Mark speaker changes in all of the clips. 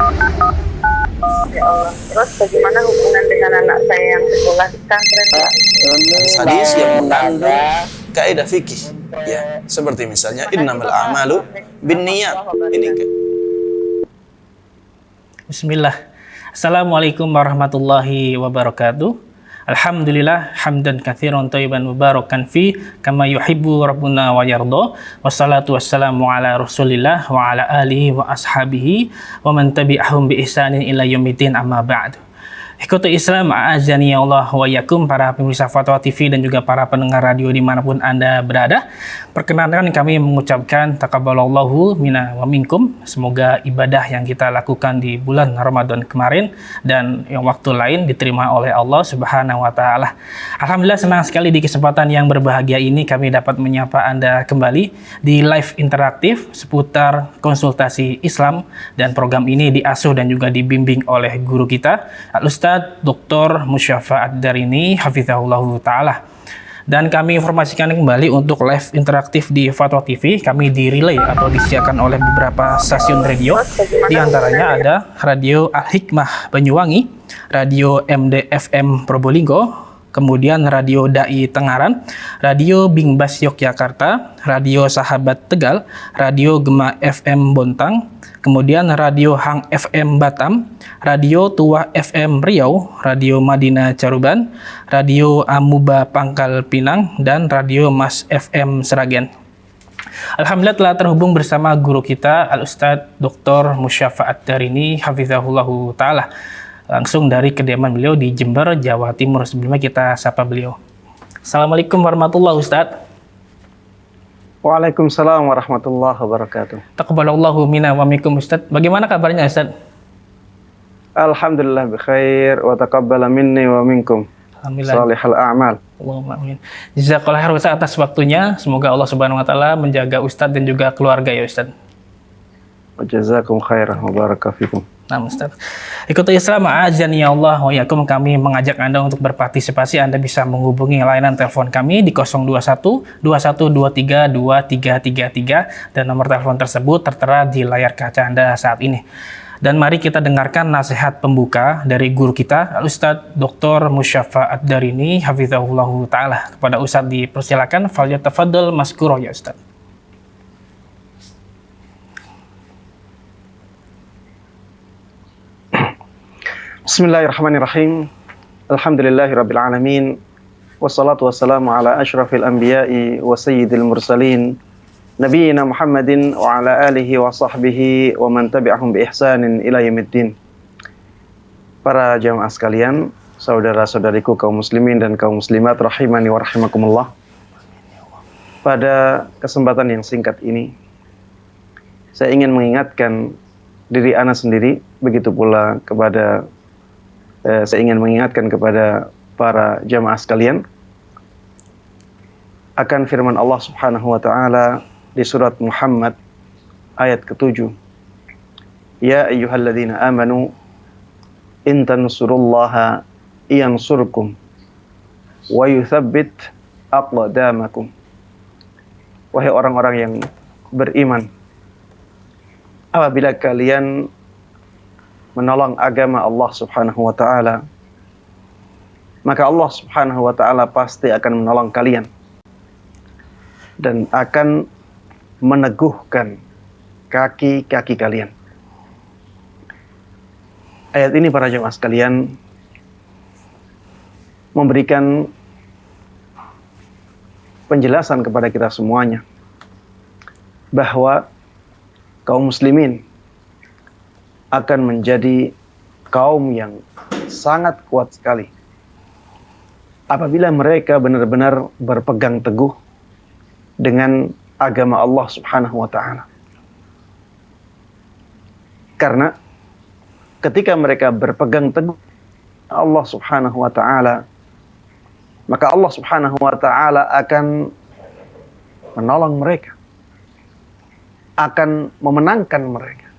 Speaker 1: Ya Allah. Terus bagaimana hubungan dengan anak saya yang sekolah di pesantren?
Speaker 2: Hadis yang mengandung kaidah fikih, ya, seperti misalnya innamal a'malu binniyat. Ini
Speaker 3: Bismillah. Assalamualaikum warahmatullahi wabarakatuh. Alhamdulillah hamdan katsiran thayyiban mubarakan fi kama yuhibbu rabbuna wa yarda. Wassalatu wassalamu ala Rasulillah wa ala alihi wa ashabihi wa man tabi'ahum bi ihsanin ila yaumiddin, amma ba'du. Ikhwatul Islam, a'azani Allah wa yakum, para pemirsa Fatwa TV dan juga para pendengar radio dimanapun Anda berada. Perkenankan kami mengucapkan taqabbalallahu minna wa minkum. Semoga ibadah yang kita lakukan di bulan Ramadan kemarin dan yang waktu lain diterima oleh Allah Subhanahu wa taala. Alhamdulillah, senang sekali di kesempatan yang berbahagia ini kami dapat menyapa Anda kembali di live interaktif seputar konsultasi Islam, dan program ini diasuh dan juga dibimbing oleh guru kita Al-Ustadz Dr. Musyafa Ad-Darini hafizahullahu ta'ala. Dan kami informasikan kembali untuk live interaktif di Fatwa TV, kami di-relay atau disiarkan oleh beberapa stasiun radio. Di antaranya ada Radio Al-Hikmah Banyuwangi, Radio MDFM Probolinggo, kemudian Radio Dai Tengaran, Radio Bingbas Yogyakarta, Radio Sahabat Tegal, Radio Gema FM Bontang, kemudian Radio Hang FM Batam, Radio Tua FM Riau, Radio Madinah Caruban, Radio Amuba Pangkal Pinang, dan Radio Mas FM Seragen. Alhamdulillah telah terhubung bersama guru kita Al-Ustadz Dr. Musyafa Ad-Darini hafizahullahu ta'ala, langsung dari kediaman beliau di Jember, Jawa Timur. Sebelumnya kita sapa beliau. Assalamualaikum warahmatullahi wabarakatuh.
Speaker 4: Waalaikumsalam warahmatullahi wabarakatuh.
Speaker 3: Taqabbalallahu minna wa minkum, Ustaz. Bagaimana kabarnya, Ustaz?
Speaker 4: Alhamdulillah bikhair wa taqabbala minni wa minkum salihal a'mal.
Speaker 3: Allahumma amin. Jazakallahu khair, Ustaz, atas waktunya. Semoga Allah Subhanahu wa taala menjaga Ustaz dan juga keluarga ya, Ustaz.
Speaker 4: Jazakum khairan wa baraka fikum.
Speaker 3: Nah, Ustaz. Ikuti Islam, azani ya Allah wa yakum, kami mengajak Anda untuk berpartisipasi. Anda bisa menghubungi layanan telepon kami di 021 2123 2333 dan nomor telepon tersebut tertera di layar kaca Anda saat ini. Dan mari kita dengarkan nasihat pembuka dari guru kita Al-Ustadz Dr. Musyafa Ad-Darini hafizahullahu ta'ala. Kepada Ustadz dipersilakan, falyatafaddal maskuro ya Ustadz.
Speaker 4: Bismillahirrahmanirrahim. Alhamdulillahirabbil alamin. Wassalatu wassalamu ala asyrafil anbiya'i wa sayyidil mursalin nabiyina Muhammadin wa ala alihi wa sahbihi wa man tabi'ahum bi ihsanin ila yaumiddin. Para jamaah sekalian, saudara-saudariku kaum muslimin dan kaum muslimat rahimani wa rahimakumullah. Pada kesempatan yang singkat ini, saya ingin mengingatkan diri ana sendiri, begitu pula kepada saya ingin mengingatkan kepada para jamaah sekalian akan firman Allah Subhanahu wa taala di surat Muhammad ayat ke-7. Ya ayyuhalladzina amanu in tansurullaha yansurkum wa yuthabbit aqdamakum. Wahai orang-orang yang beriman, apabila kalian menolong agama Allah Subhanahu wa ta'ala, maka Allah Subhanahu wa ta'ala pasti akan menolong kalian dan akan meneguhkan kaki-kaki kalian. Ayat ini para jemaah sekalian memberikan penjelasan kepada kita semuanya bahwa kaum muslimin akan menjadi kaum yang sangat kuat sekali apabila mereka benar-benar berpegang teguh dengan agama Allah Subhanahu wa ta'ala. Karena ketika mereka berpegang teguh Allah Subhanahu wa ta'ala, maka Allah Subhanahu wa ta'ala akan menolong mereka, akan memenangkan mereka.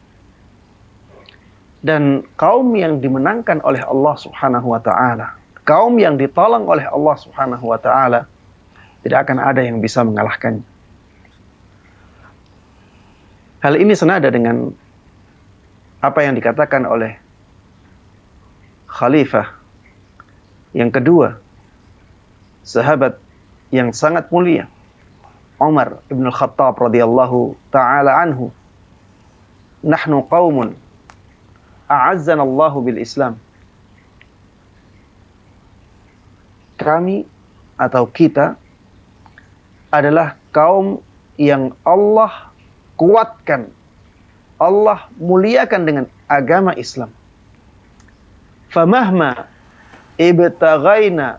Speaker 4: Dan kaum yang dimenangkan oleh Allah Subhanahu wa ta'ala, kaum yang ditolong oleh Allah Subhanahu wa ta'ala, tidak akan ada yang bisa mengalahkannya. Hal ini senada dengan apa yang dikatakan oleh khalifah yang kedua, sahabat yang sangat mulia, Umar ibn al-Khattab radhiyallahu ta'ala anhu, nahnu qaumun a'azzana Allahu bil Islam. Kami atau kita adalah kaum yang Allah kuatkan, Allah muliakan dengan agama Islam. Famahma ibtaghaina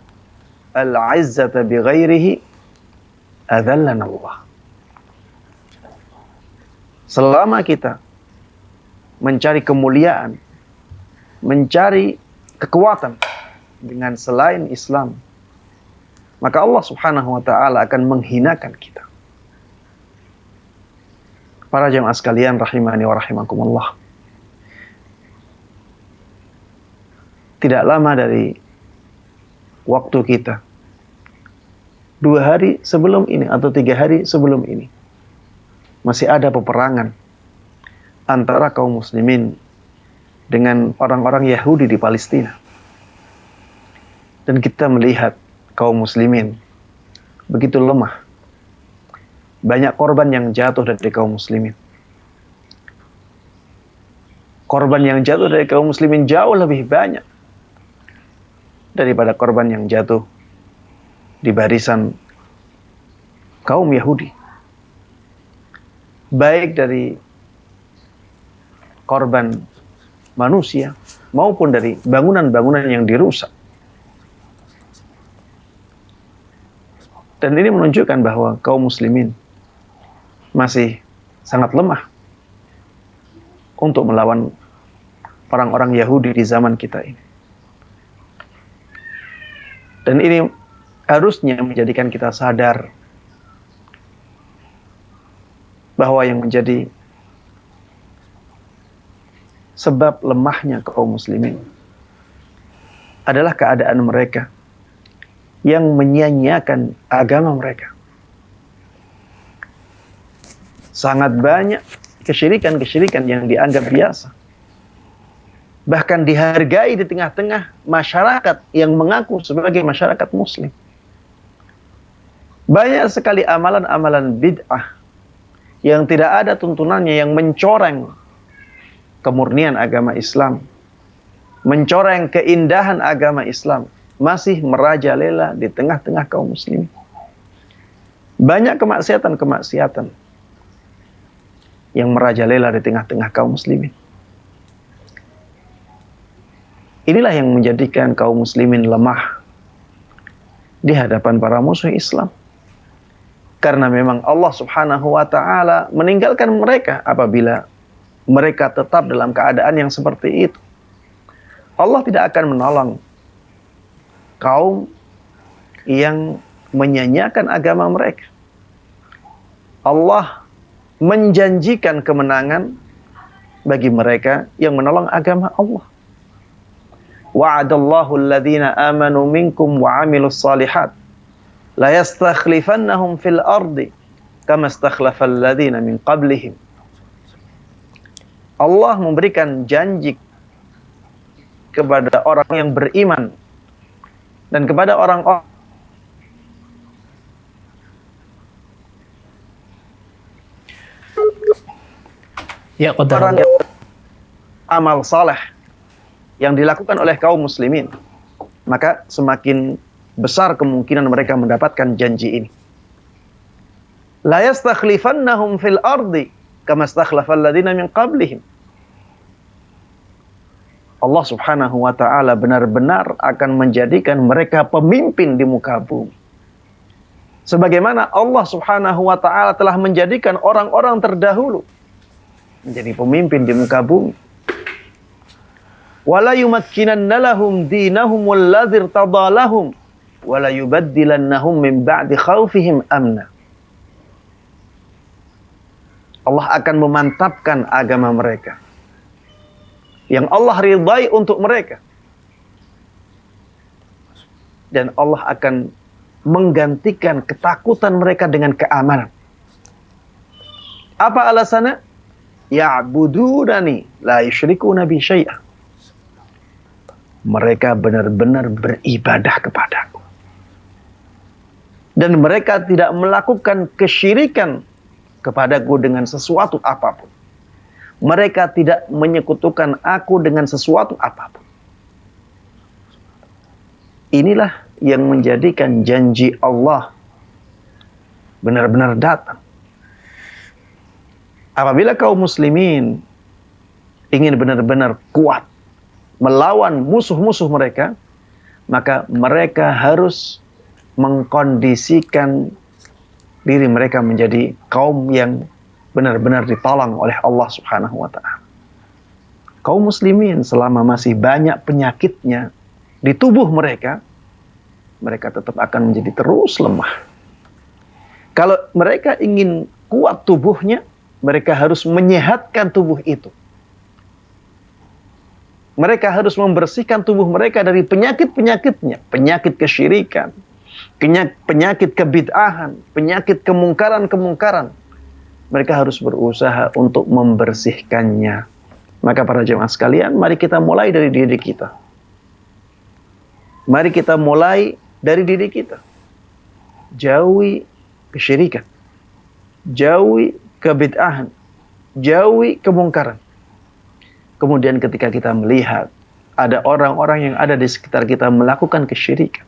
Speaker 4: al-'izzata bighairihi adzallana Allah. Selama kita mencari kemuliaan, mencari kekuatan dengan selain Islam, maka Allah Subhanahu wa taala akan menghinakan kita. Para jamaah sekalian rahimani wa rahimakumullah. Tidak lama dari waktu kita, 2 hari sebelum ini atau 3 hari sebelum ini, masih ada peperangan antara kaum muslimin dengan orang-orang Yahudi di Palestina. Dan kita melihat kaum muslimin begitu lemah. Banyak korban yang jatuh dari kaum muslimin. Korban yang jatuh dari kaum muslimin jauh lebih banyak daripada korban yang jatuh di barisan kaum Yahudi. Baik dari korban manusia maupun dari bangunan-bangunan yang dirusak. Dan ini menunjukkan bahwa kaum muslimin masih sangat lemah untuk melawan orang-orang Yahudi di zaman kita ini. Dan ini harusnya menjadikan kita sadar bahwa yang menjadi sebab lemahnya kaum muslimin adalah keadaan mereka yang menyia-nyiakan agama mereka. Sangat banyak kesyirikan-kesyirikan yang dianggap biasa, bahkan dihargai di tengah-tengah masyarakat yang mengaku sebagai masyarakat muslim. Banyak sekali amalan-amalan bid'ah yang tidak ada tuntunannya, yang mencoreng kemurnian agama Islam, mencoreng keindahan agama Islam, masih merajalela di tengah-tengah kaum muslimin. Banyak kemaksiatan-kemaksiatan yang merajalela di tengah-tengah kaum muslimin. Inilah yang menjadikan kaum muslimin lemah di hadapan para musuh Islam. Karena memang Allah Subhanahu wa taala meninggalkan mereka apabila mereka tetap dalam keadaan yang seperti itu. Allah tidak akan menolong kaum yang menyanyiakan agama mereka. Allah menjanjikan kemenangan bagi mereka yang menolong agama Allah. Wa'adallahu alladhina amanu minkum wa 'amilus shalihat la yastakhlifannahum fil ardi kama istakhlafal ladzina min qablihim. Allah memberikan janji kepada orang yang beriman dan kepada orang-orang
Speaker 3: Qadarullah.
Speaker 4: yang amal saleh yang dilakukan oleh kaum muslimin, maka semakin besar kemungkinan mereka mendapatkan janji ini. La yastakhlifannahum fil ardi kama istakhlafal ladzina min qablihim. Allah Subhanahu wa taala benar-benar akan menjadikan mereka pemimpin di muka bumi. Sebagaimana Allah Subhanahu wa taala telah menjadikan orang-orang terdahulu menjadi pemimpin di muka bumi. Wala yumakkinanna lahum dinahum alladzi irtada lahum wala yubaddilannahum min ba'di khaufihim amna. Allah akan memantapkan agama mereka yang Allah ridai untuk mereka, dan Allah akan menggantikan ketakutan mereka dengan keamanan. Apa alasannya? ya'budunani la yusyrikuna bi syai'a. Mereka benar-benar beribadah kepadaku. Dan mereka tidak melakukan kesyirikan kepadaku dengan sesuatu apapun. Mereka tidak menyekutukan aku dengan sesuatu apapun. Inilah yang menjadikan janji Allah benar-benar datang. Apabila kaum muslimin ingin benar-benar kuat melawan musuh-musuh mereka, maka mereka harus mengkondisikan diri mereka menjadi kaum yang benar-benar ditolong oleh Allah Subhanahu wa ta'ala. Kaum muslimin selama masih banyak penyakitnya di tubuh mereka, mereka tetap akan menjadi terus lemah. Kalau mereka ingin kuat tubuhnya, mereka harus menyehatkan tubuh itu. Mereka harus membersihkan tubuh mereka dari penyakit-penyakitnya. Penyakit kesyirikan, penyakit kebid'ahan, penyakit kemungkaran-kemungkaran. Mereka harus berusaha untuk membersihkannya. Maka para jemaah sekalian, mari kita mulai dari diri kita. Mari kita mulai dari diri kita. Jauhi kesyirikan. Jauhi kebid'ahan. Jauhi kemungkaran. Kemudian ketika kita melihat ada orang-orang yang ada di sekitar kita melakukan kesyirikan,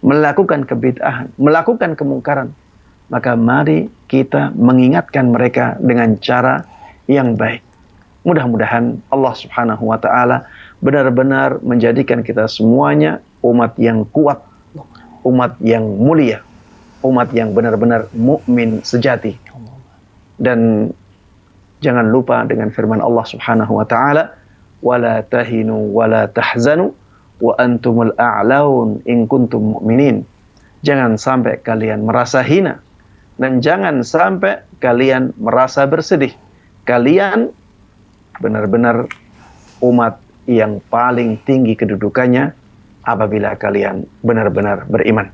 Speaker 4: melakukan kebid'ahan, melakukan kemungkaran, maka mari kita mengingatkan mereka dengan cara yang baik. Mudah-mudahan Allah Subhanahu wa ta'ala benar-benar menjadikan kita semuanya umat yang kuat, umat yang mulia, umat yang benar-benar mukmin sejati. Dan jangan lupa dengan firman Allah Subhanahu wa ta'ala, wala tahinu wala tahzanu wa antumul a'laun in kuntum mu'minin. Jangan sampai kalian merasa hina dan jangan sampai kalian merasa bersedih. Kalian benar-benar umat yang paling tinggi kedudukannya apabila kalian benar-benar beriman.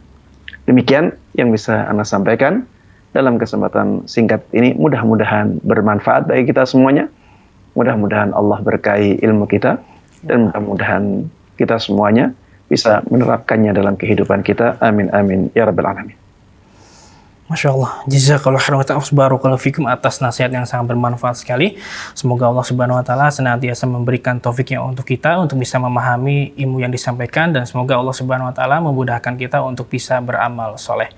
Speaker 4: Demikian yang bisa Anda sampaikan dalam kesempatan singkat ini. Mudah-mudahan bermanfaat bagi kita semuanya. Mudah-mudahan Allah berkahi ilmu kita. Dan mudah-mudahan kita semuanya bisa menerapkannya dalam kehidupan kita. Amin, amin. Ya Rabbal Alamin.
Speaker 3: Masya Allah, jazakallahu khairan wa ta'ala, barakallahu fikum atas nasihat yang sangat bermanfaat sekali. Semoga Allah Subhanahu wa ta'ala senantiasa memberikan taufiknya untuk kita untuk bisa memahami ilmu yang disampaikan, dan semoga Allah Subhanahu wa ta'ala memudahkan kita untuk bisa beramal soleh.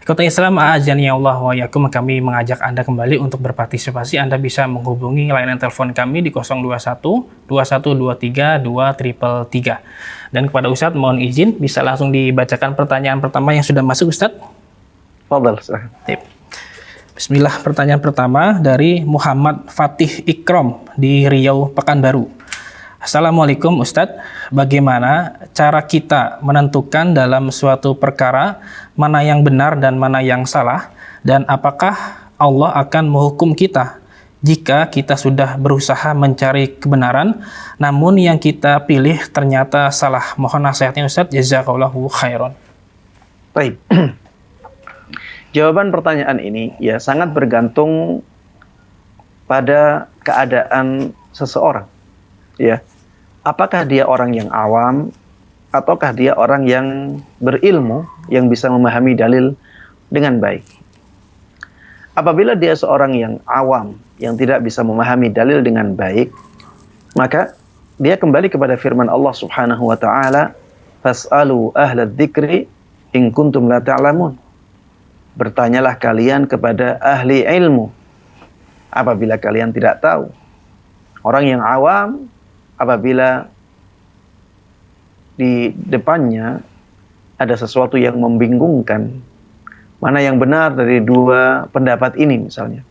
Speaker 3: Kota Islam, a'azani Allah wa yakum, kami mengajak Anda kembali untuk berpartisipasi. Anda bisa menghubungi layanan telepon kami di 021 2123 2333. Dan kepada Ustadz mohon izin bisa langsung dibacakan pertanyaan pertama yang sudah masuk, Ustadz.
Speaker 4: Fadal, silahkan.
Speaker 3: Bismillah, pertanyaan pertama dari Muhammad Fatih Ikram di Riau, Pekanbaru. Assalamualaikum Ustadz, bagaimana cara kita menentukan dalam suatu perkara mana yang benar dan mana yang salah, dan apakah Allah akan menghukum kita jika kita sudah berusaha mencari kebenaran namun yang kita pilih ternyata salah? Mohon nasihatnya Ustadz, jazakallahu khairan.
Speaker 4: Baik. Jawaban pertanyaan ini ya sangat bergantung pada keadaan seseorang. Ya. Apakah dia orang yang awam ataukah dia orang yang berilmu yang bisa memahami dalil dengan baik. Apabila dia seorang yang awam yang tidak bisa memahami dalil dengan baik, maka dia kembali kepada firman Allah Subhanahu wa taala, "Fas'alu ahla dzikri in kuntum la ta'lamun." Bertanyalah kalian kepada ahli ilmu apabila kalian tidak tahu. Orang yang awam apabila di depannya ada sesuatu yang membingungkan, mana yang benar dari dua pendapat ini misalnya.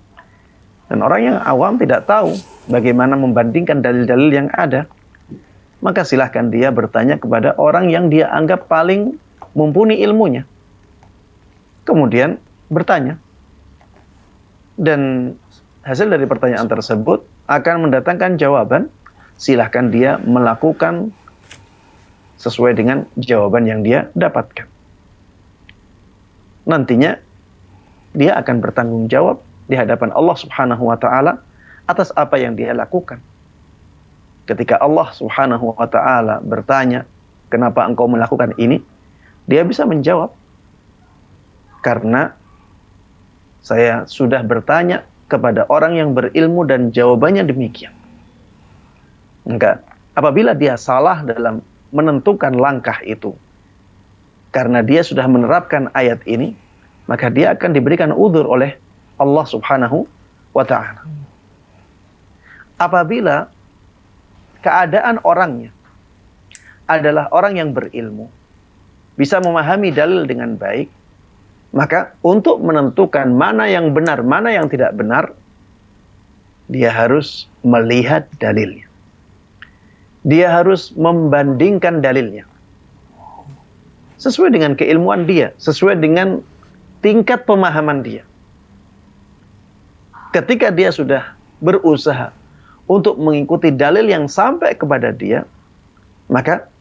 Speaker 4: Dan orang yang awam tidak tahu bagaimana membandingkan dalil-dalil yang ada, maka silahkan dia bertanya kepada orang yang dia anggap paling mumpuni ilmunya. Kemudian bertanya. Dan hasil dari pertanyaan tersebut akan mendatangkan jawaban. Silahkan dia melakukan sesuai dengan jawaban yang dia dapatkan. Nantinya dia akan bertanggung jawab di hadapan Allah Subhanahu wa ta'ala atas apa yang dia lakukan. Ketika Allah Subhanahu wa taala bertanya, "Kenapa engkau melakukan ini?" Dia bisa menjawab, "Karena saya sudah bertanya kepada orang yang berilmu dan jawabannya demikian." Enggak. Apabila dia salah dalam menentukan langkah itu, karena dia sudah menerapkan ayat ini, maka dia akan diberikan udzur oleh Allah Subhanahu wa ta'ala. Apabila keadaan orangnya adalah orang yang berilmu, bisa memahami dalil dengan baik, maka untuk menentukan mana yang benar, mana yang tidak benar, dia harus melihat dalilnya. Dia harus membandingkan dalilnya sesuai dengan keilmuan dia, sesuai dengan tingkat pemahaman dia. Ketika dia sudah berusaha untuk mengikuti dalil yang sampai kepada dia, maka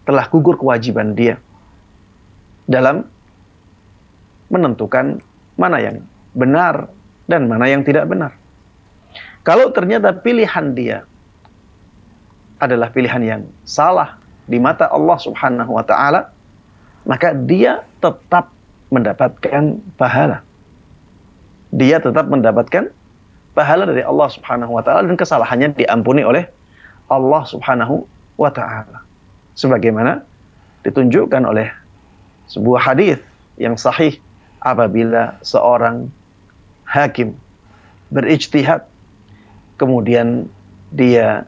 Speaker 4: telah gugur kewajiban dia dalam menentukan mana yang benar dan mana yang tidak benar. Kalau ternyata pilihan dia adalah pilihan yang salah di mata Allah Subhanahu wa ta'ala, maka dia tetap mendapatkan pahala. Dia tetap mendapatkan pahala dari Allah Subhanahu wa ta'ala, dan kesalahannya diampuni oleh Allah Subhanahu wa ta'ala. Sebagaimana ditunjukkan oleh sebuah hadis yang sahih, apabila seorang hakim berijtihad, kemudian dia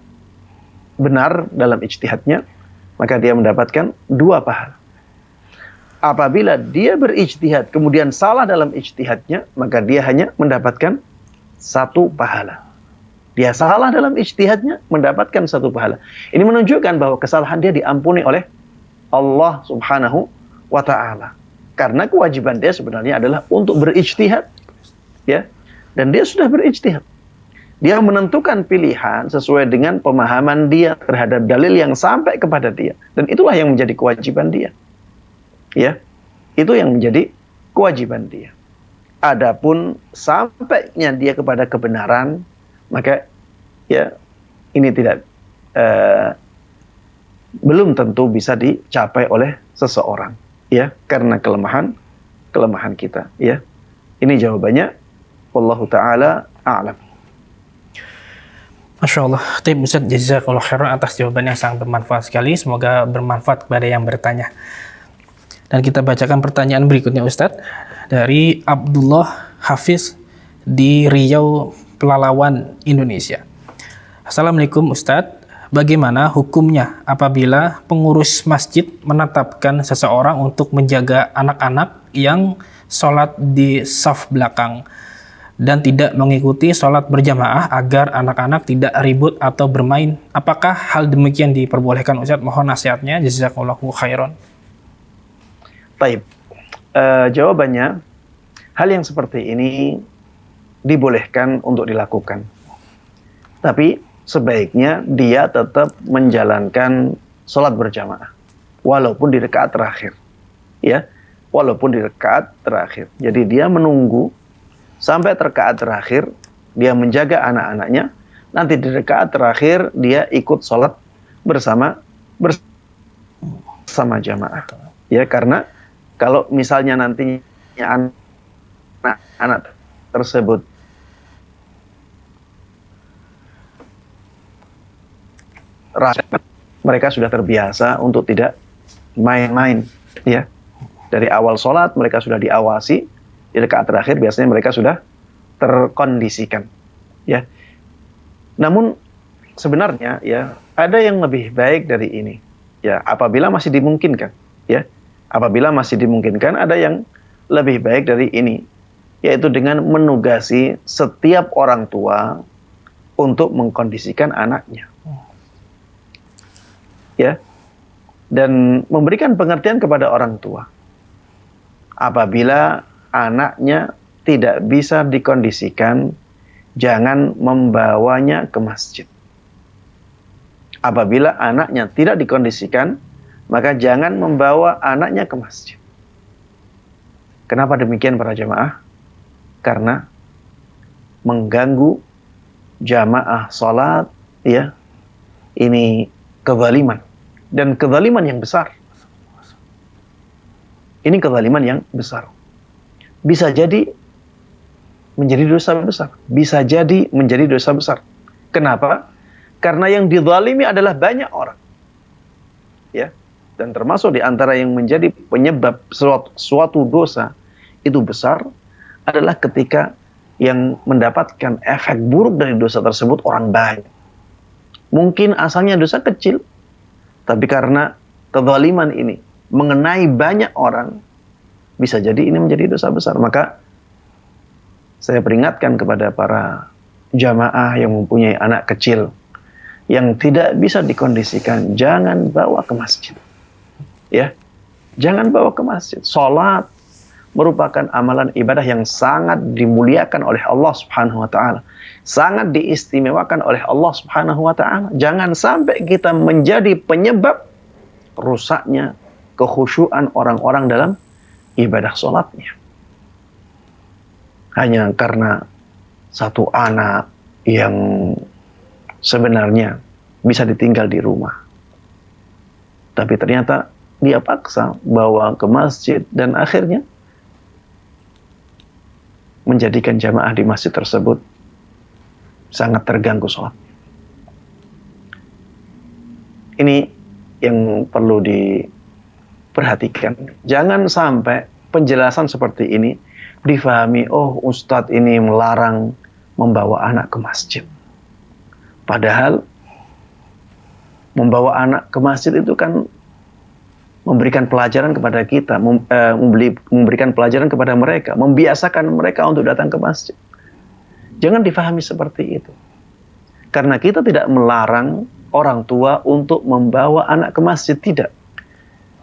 Speaker 4: benar dalam ijtihadnya, maka dia mendapatkan 2 pahala. Apabila dia berijtihad kemudian salah dalam ijtihadnya, maka dia hanya mendapatkan 1 pahala. Dia salah dalam ijtihadnya, mendapatkan 1 pahala. Ini menunjukkan bahwa kesalahan dia diampuni oleh Allah Subhanahu wa ta'ala. Karena kewajiban dia sebenarnya adalah untuk berijtihad, ya. Dan dia sudah berijtihad. Dia menentukan pilihan sesuai dengan pemahaman dia terhadap dalil yang sampai kepada dia, dan itulah yang menjadi kewajiban dia. Ya, itu yang menjadi kewajiban dia. Adapun sampainya dia kepada kebenaran, maka ya ini tidak belum tentu bisa dicapai oleh seseorang, ya, karena kelemahan kita, ya. Ini jawabannya, wallahu taala a'lam.
Speaker 3: Masya Allah, Taib Ustaz, jazakallahu khairan atas jawabannya yang sangat bermanfaat sekali. Semoga bermanfaat kepada yang bertanya. Dan kita bacakan pertanyaan berikutnya Ustadz, dari Abdullah Hafiz di Riau, Pelalawan, Indonesia. Assalamualaikum Ustadz, bagaimana hukumnya apabila pengurus masjid menetapkan seseorang untuk menjaga anak-anak yang sholat di saf belakang dan tidak mengikuti sholat berjamaah agar anak-anak tidak ribut atau bermain? Apakah hal demikian diperbolehkan Ustadz? Mohon nasihatnya, jazakallahu khairan.
Speaker 4: Baik, jawabannya, hal yang seperti ini dibolehkan untuk dilakukan. Tapi sebaiknya dia tetap menjalankan sholat berjamaah, walaupun di rakaat terakhir. Ya, walaupun di rakaat terakhir. Jadi dia menunggu sampai rakaat terakhir, dia menjaga anak-anaknya, nanti di rakaat terakhir dia ikut sholat bersama jamaah. Ya, karena kalau misalnya nantinya anak tersebut mereka sudah terbiasa untuk tidak main-main, ya. Dari awal sholat mereka sudah diawasi, di rakaat terakhir biasanya mereka sudah terkondisikan, ya. Namun sebenarnya, ya, ada yang lebih baik dari ini, ya, apabila masih dimungkinkan, ya. Apabila masih dimungkinkan, ada yang lebih baik dari ini, yaitu dengan menugasi setiap orang tua untuk mengkondisikan anaknya, ya, dan memberikan pengertian kepada orang tua. Apabila anaknya tidak bisa dikondisikan, jangan membawanya ke masjid. Apabila anaknya tidak dikondisikan, maka jangan membawa anaknya ke masjid. Kenapa demikian para jemaah? Karena mengganggu jamaah salat, ya, ini kezaliman, dan kezaliman yang besar. Ini kezaliman yang besar. Bisa jadi menjadi dosa besar. Bisa jadi menjadi dosa besar. Kenapa? Karena yang dizalimi adalah banyak orang. Ya. Dan termasuk di antara yang menjadi penyebab suatu dosa itu besar adalah ketika yang mendapatkan efek buruk dari dosa tersebut orang banyak. Mungkin asalnya dosa kecil, tapi karena kezaliman ini mengenai banyak orang, bisa jadi ini menjadi dosa besar. Maka saya peringatkan kepada para jamaah yang mempunyai anak kecil yang tidak bisa dikondisikan, jangan bawa ke masjid. Ya, jangan bawa ke masjid. Salat merupakan amalan ibadah yang sangat dimuliakan oleh Allah Subhanahu wa taala. Sangat diistimewakan oleh Allah Subhanahu wa taala. Jangan sampai kita menjadi penyebab rusaknya kekhusyuan orang-orang dalam ibadah salatnya. Hanya karena satu anak yang sebenarnya bisa ditinggal di rumah, tapi ternyata dia paksa bawa ke masjid dan akhirnya menjadikan jamaah di masjid tersebut sangat terganggu sholat. Ini yang perlu diperhatikan. Jangan sampai penjelasan seperti ini difahami, oh ustadz ini melarang membawa anak ke masjid. Padahal membawa anak ke masjid itu kan memberikan pelajaran kepada kita, memberikan pelajaran kepada mereka, membiasakan mereka untuk datang ke masjid. Jangan difahami seperti itu. Karena kita tidak melarang orang tua untuk membawa anak ke masjid, tidak.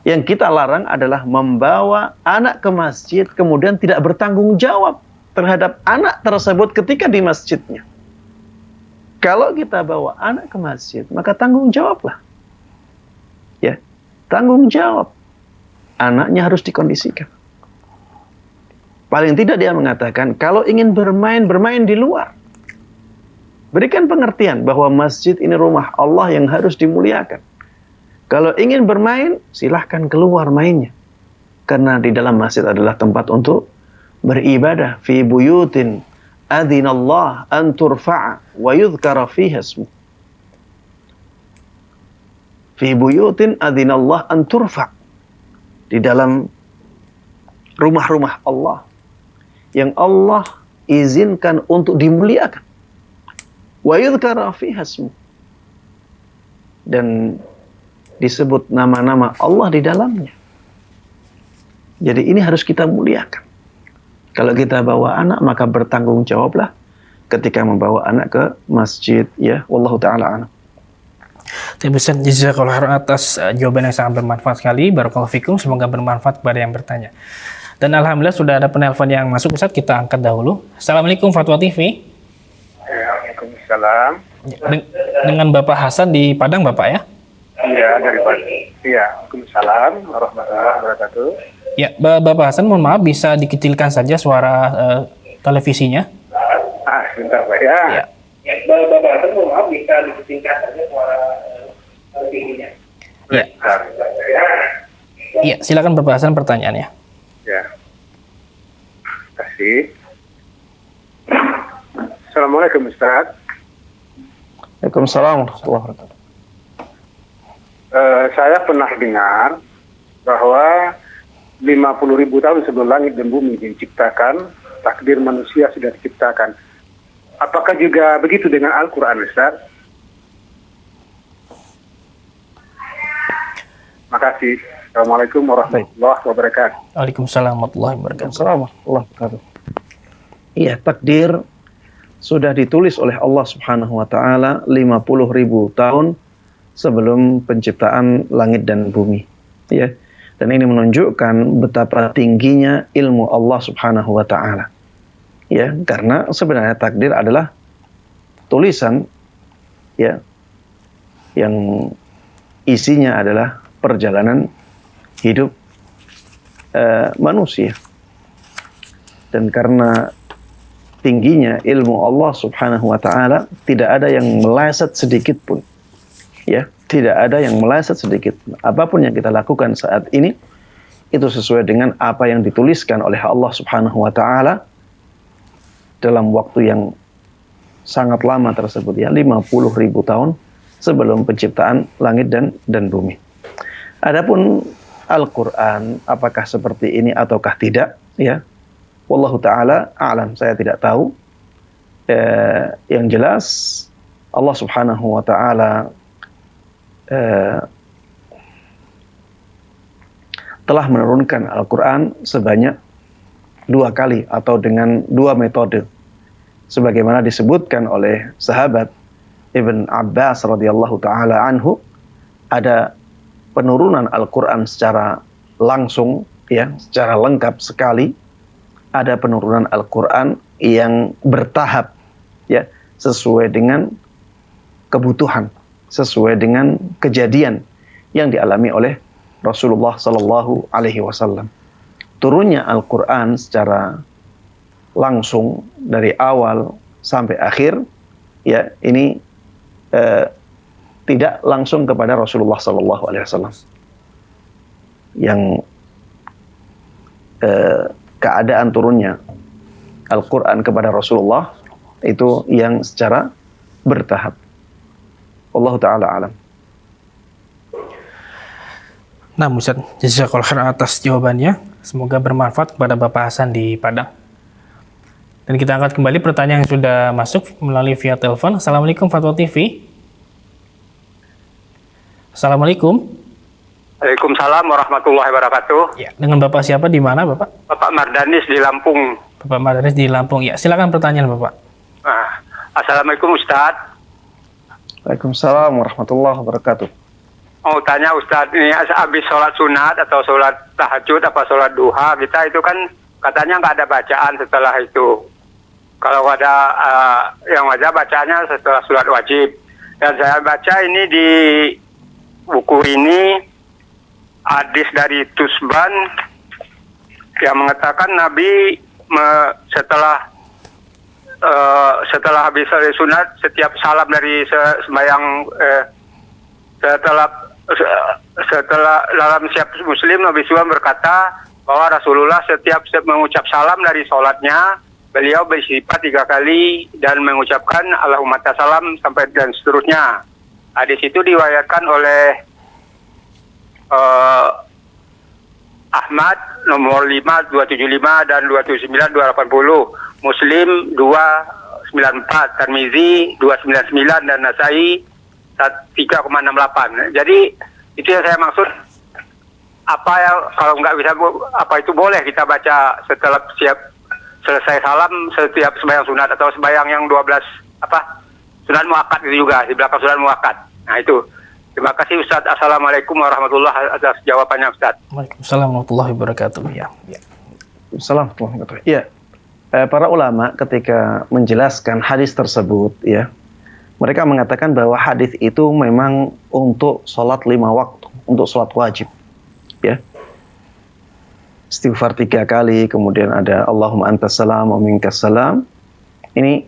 Speaker 4: Yang kita larang adalah membawa anak ke masjid, kemudian tidak bertanggung jawab terhadap anak tersebut ketika di masjidnya. Kalau kita bawa anak ke masjid, maka tanggung jawablah. Ya. Tanggung jawab. Anaknya harus dikondisikan. Paling tidak dia mengatakan, kalau ingin bermain, bermain di luar. Berikan pengertian bahwa masjid ini rumah Allah yang harus dimuliakan. Kalau ingin bermain, silahkan keluar mainnya. Karena di dalam masjid adalah tempat untuk beribadah. Fi buyutin adzinallah an turfa'a wa yudhkara fiha ismuh. Fi buyutin adzinallah an turfa'. Di dalam rumah-rumah Allah yang Allah izinkan untuk dimuliakan. Wa yudhkara fiha ismuh. Dan disebut nama-nama Allah di dalamnya. Jadi ini harus kita muliakan. Kalau kita bawa anak, maka bertanggung jawablah ketika membawa anak ke masjid, ya. Wallahu ta'ala a'lam.
Speaker 3: Terima kasih jazakallahu khairan atas jawaban yang sangat bermanfaat sekali. Barakallahu fikum, semoga bermanfaat kepada yang bertanya. Dan alhamdulillah sudah ada penelpon yang masuk, Ustaz, kita angkat dahulu. Assalamualaikum Fatwa TV.
Speaker 5: Waalaikumsalam.
Speaker 3: Dengan Bapak Hasan di Padang, Bapak ya?
Speaker 5: Iya, dari Padang. Iya, Waalaikumsalam warahmatullahi wabarakatuh.
Speaker 3: Ya, Bapak Hasan, mohon maaf bisa dikecilkan saja suara televisinya.
Speaker 5: Sebentar Pak ya.
Speaker 3: Ya.
Speaker 5: Bapak Hasan, mohon maaf bisa dikecilkan saja suara televisinya.
Speaker 3: Ya. Iya, silakan Bapak Hasan pertanyaannya.
Speaker 5: Ya. Terima kasih. Assalamualaikum Ustaz.
Speaker 4: Waalaikumsalam warahmatullahi wabarakatuh.
Speaker 5: Saya pernah dengar bahwa 50.000 tahun sebelum langit dan bumi diciptakan, takdir manusia sudah diciptakan. Apakah juga begitu dengan Al-Quran, Ustaz? Makasih. Assalamualaikum warahmatullahi wabarakatuh.
Speaker 3: Waalaikumsalam warahmatullahi wabarakatuh.
Speaker 4: Assalamualaikum warahmatullahi wabarakatuh. Iya, takdir sudah ditulis oleh Allah Subhanahu wa taala 50.000 tahun sebelum penciptaan langit dan bumi. Ya. Dan ini menunjukkan betapa tingginya ilmu Allah Subhanahu wa taala. Ya, karena sebenarnya takdir adalah tulisan, ya, yang isinya adalah perjalanan hidup manusia. Dan karena tingginya ilmu Allah Subhanahu wa taala, tidak ada yang meleset sedikit pun. Ya, tidak ada yang meleset sedikit. Apapun yang kita lakukan saat ini itu sesuai dengan apa yang dituliskan oleh Allah Subhanahu wa taala dalam waktu yang sangat lama tersebut, ya, 50.000 tahun sebelum penciptaan langit dan bumi. Adapun Al-Qur'an apakah seperti ini ataukah tidak, ya, wallahu taala a'lam, saya tidak tahu. Yang jelas Allah Subhanahu wa taala telah menurunkan Al-Qur'an sebanyak 2 kali atau dengan 2 metode, sebagaimana disebutkan oleh sahabat Ibn Abbas radhiyallahu taala anhu. Ada penurunan Al-Qur'an secara langsung, ya, secara lengkap sekali. Ada penurunan Al-Qur'an yang bertahap, ya, sesuai dengan kebutuhan, sesuai dengan kejadian yang dialami oleh Rasulullah sallallahu alaihi wasallam. Turunnya Al-Qur'an secara langsung dari awal sampai akhir, ya, ini tidak langsung kepada Rasulullah sallallahu alaihi wasallam. Yang keadaan turunnya Al-Qur'an kepada Rasulullah itu yang secara bertahap. Wallahu taala alam.
Speaker 3: Nah, Ustaz, jazakallahu khairan atas jawabannya. Semoga bermanfaat kepada Bapak Hasan di Padang. Dan kita angkat kembali pertanyaan yang sudah masuk melalui via telepon. Assalamualaikum Fatwa TV. Assalamualaikum.
Speaker 6: Waalaikumsalam warahmatullahi wabarakatuh.
Speaker 3: Ya, dengan Bapak siapa, di mana Bapak?
Speaker 6: Bapak Mardanis di Lampung.
Speaker 3: Bapak Mardanis di Lampung. Ya, silakan pertanyaan Bapak.
Speaker 6: Assalamualaikum Ustadz.
Speaker 4: Waalaikumsalam warahmatullahi wabarakatuh.
Speaker 6: Mau tanya Ustadz, ini habis sholat sunat atau sholat tahajud apa sholat duha, kita itu kan katanya nggak ada bacaan setelah itu. Kalau ada yang wajib bacaannya setelah sholat wajib. Dan saya baca ini di buku ini hadis dari Tusban yang mengatakan Nabi setelah habis sholat sunat, setiap salam dari sembahyang setelah dalam setiap muslim, Nabi SAW berkata bahwa Rasulullah setiap mengucap salam dari sholatnya, beliau bersifat 3 kali dan mengucapkan Allahumma salam sampai dan seterusnya. Hadis itu diriwayatkan oleh Ahmad nomor 5 275 dan 279 280, Muslim 294, Tirmizi 299 dan Nasai 3,68. Jadi itu yang saya maksud. Apa yang kalau nggak bisa, apa itu boleh kita baca setelah selesai salam setiap sembahyang sunat atau sembahyang yang 12 sunat muakkad itu juga di belakang sunat muakkad. Nah itu. Terima kasih Ustadz. Assalamualaikum warahmatullahi wabarakatuh atas jawabannya Ustadz.
Speaker 3: Waalaikumsalam warahmatullahi wabarakatuh. Ya.
Speaker 4: Assalamualaikum warahmatullahi wabarakatuh. Ya. Para ulama ketika menjelaskan hadis tersebut, ya, mereka mengatakan bahwa hadis itu memang untuk sholat 5 waktu, untuk sholat wajib, ya. Istighfar 3 kali, kemudian ada Allahumma antas salam wa minkas salam. Ini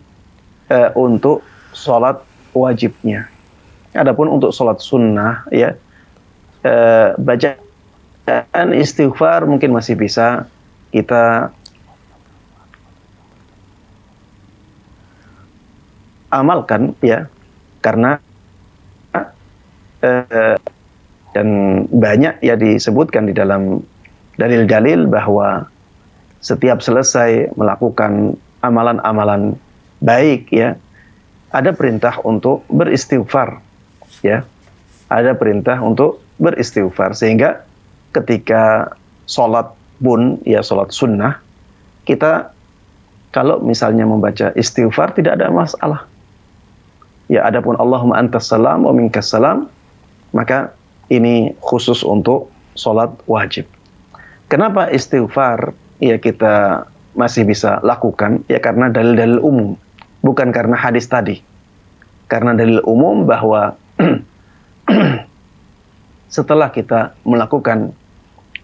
Speaker 4: untuk sholat wajibnya. Adapun untuk sholat sunnah, ya, bacaan istighfar mungkin masih bisa kita amalkan, ya, karena dan banyak ya disebutkan di dalam dalil-dalil bahwa setiap selesai melakukan amalan-amalan baik, ya, ada perintah untuk beristighfar, ya, ada perintah untuk beristighfar, sehingga ketika sholat pun, ya, sholat sunnah, kita kalau misalnya membaca istighfar tidak ada masalah. Ya, adapun Allahumma antas salam wa minkas salam, maka ini khusus untuk sholat wajib. Kenapa istighfar ya kita masih bisa lakukan? Ya karena dalil-dalil umum, bukan karena hadis tadi. Karena dalil umum bahwa setelah kita melakukan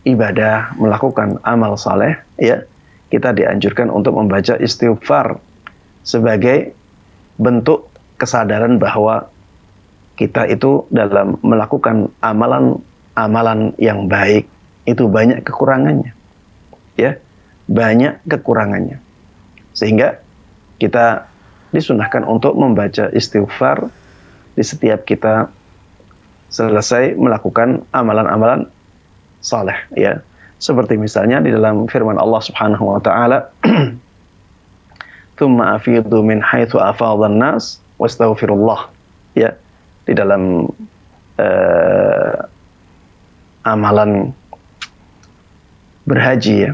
Speaker 4: ibadah, melakukan amal saleh, ya, kita dianjurkan untuk membaca istighfar sebagai bentuk kesadaran bahwa kita itu dalam melakukan amalan yang baik itu banyak kekurangannya, ya, banyak kekurangannya, sehingga kita disunahkan untuk membaca istighfar di setiap kita selesai melakukan amalan-amalan saleh, ya, seperti misalnya di dalam firman Allah Subhanahu wa taala, "Tsumma afidu min haitsu afadhan nas wastaghfirullah." Ya, di dalam amalan berhaji, ya,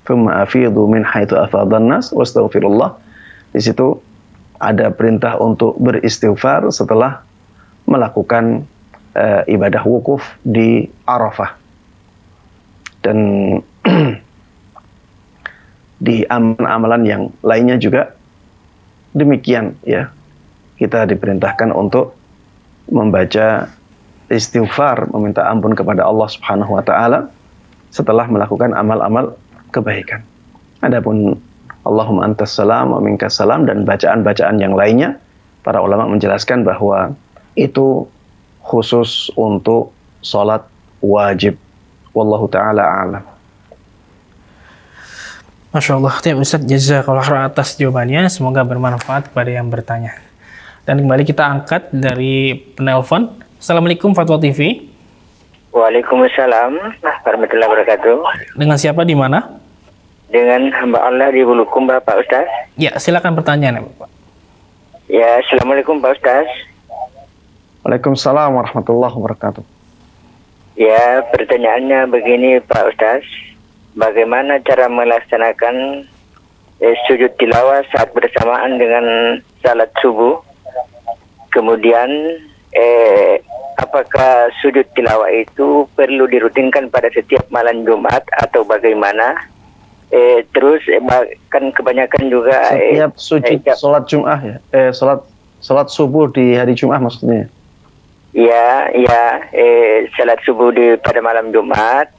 Speaker 4: "Tsumma afidu min haitsu afadhan nas wastaghfirullah." Di situ ada perintah untuk beristighfar setelah melakukan ibadah wukuf di Arafah. Dan di amalan-amalan yang lainnya juga demikian, ya. Kita diperintahkan untuk membaca istighfar, meminta ampun kepada Allah Subhanahu wa taala setelah melakukan amal-amal kebaikan. Adapun Allahumma antas salam wa minkas salam dan bacaan-bacaan yang lainnya, para ulama menjelaskan bahwa itu khusus untuk sholat wajib. Wallahu ta'ala a'lam.
Speaker 3: Masya Allah, Ustaz, jazakallah khairan atas jawabannya. Semoga bermanfaat kepada yang bertanya. Dan kembali kita angkat dari penelpon. Assalamualaikum Fatwa TV.
Speaker 7: Waalaikumsalam warahmatullahi wabarakatuh.
Speaker 3: Dengan siapa, di mana?
Speaker 7: Dengan hamba Allah di Bulukumba, Pak Ustaz.
Speaker 3: Ya, silakan pertanyaan, Pak.
Speaker 7: Ya, Assalamualaikum Pak Ustaz.
Speaker 4: Waalaikumsalam warahmatullahi wabarakatuh.
Speaker 7: Ya, pertanyaannya begini Pak Ustaz. Bagaimana cara melaksanakan sujud tilawah saat bersamaan dengan salat subuh? Kemudian apakah sujud tilawah itu perlu dirutinkan pada setiap malam Jumat atau bagaimana? Terus kan kebanyakan juga
Speaker 4: setiap sujud salat Jumat, ya, salat subuh di hari Jumat maksudnya.
Speaker 7: Ya, salat subuh pada malam Jumat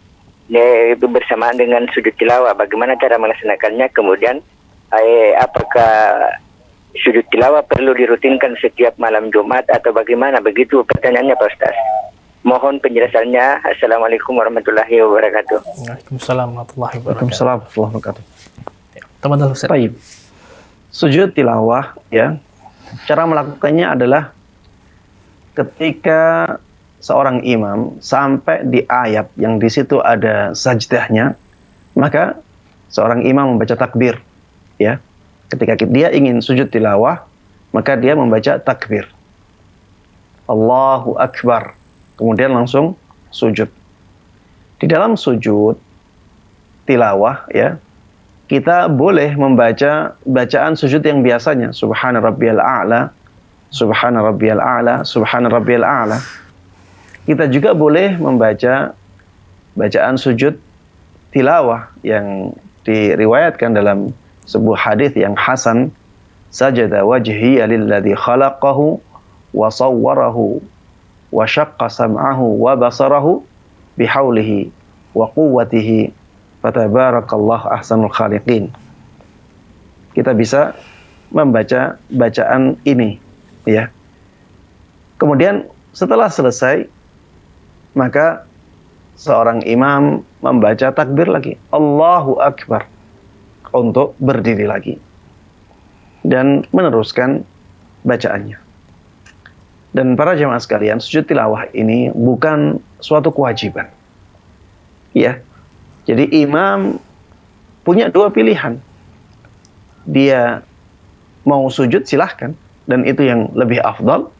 Speaker 7: itu bersamaan dengan sujud tilawah. Bagaimana cara melaksanakannya? Kemudian apakah sujud tilawah perlu dirutinkan setiap malam Jumat atau bagaimana? Begitu pertanyaannya Pak Ustaz. Mohon penjelasannya. Assalamualaikum warahmatullahi wabarakatuh.
Speaker 3: Waalaikumsalam warahmatullahi wabarakatuh.
Speaker 4: Waalaikumsalam warahmatullahi wabarakatuh.
Speaker 3: Teman-teman Ustaz.
Speaker 4: Baik. Sujud tilawah, ya. Cara melakukannya adalah ketika seorang imam sampai di ayat yang di situ ada sajdahnya, maka seorang imam membaca takbir, ya. Ketika dia ingin sujud tilawah, maka dia membaca takbir. Allahu Akbar. Kemudian langsung sujud. Di dalam sujud tilawah, ya, kita boleh membaca bacaan sujud yang biasanya, Subhana rabbiyal a'la, Subhana rabbiyal a'la, Subhana rabbiyal a'la. Kita juga boleh membaca bacaan sujud tilawah yang diriwayatkan dalam sebuah hadis yang hasan, sajada wajhiya lilladzi khalaqahu wa sawwarahu wa syaqqa sam'ahu wa basarahu bihaulihi wa quwwatihi fatabarakallahu ahsanul khaliqin. Kita bisa membaca bacaan ini, ya. Kemudian setelah selesai, maka seorang imam membaca takbir lagi, Allahu Akbar, untuk berdiri lagi dan meneruskan bacaannya. Dan para jemaah sekalian, sujud tilawah ini bukan suatu kewajiban, ya. Jadi imam punya dua pilihan. Dia mau sujud, silahkan, dan itu yang lebih afdal.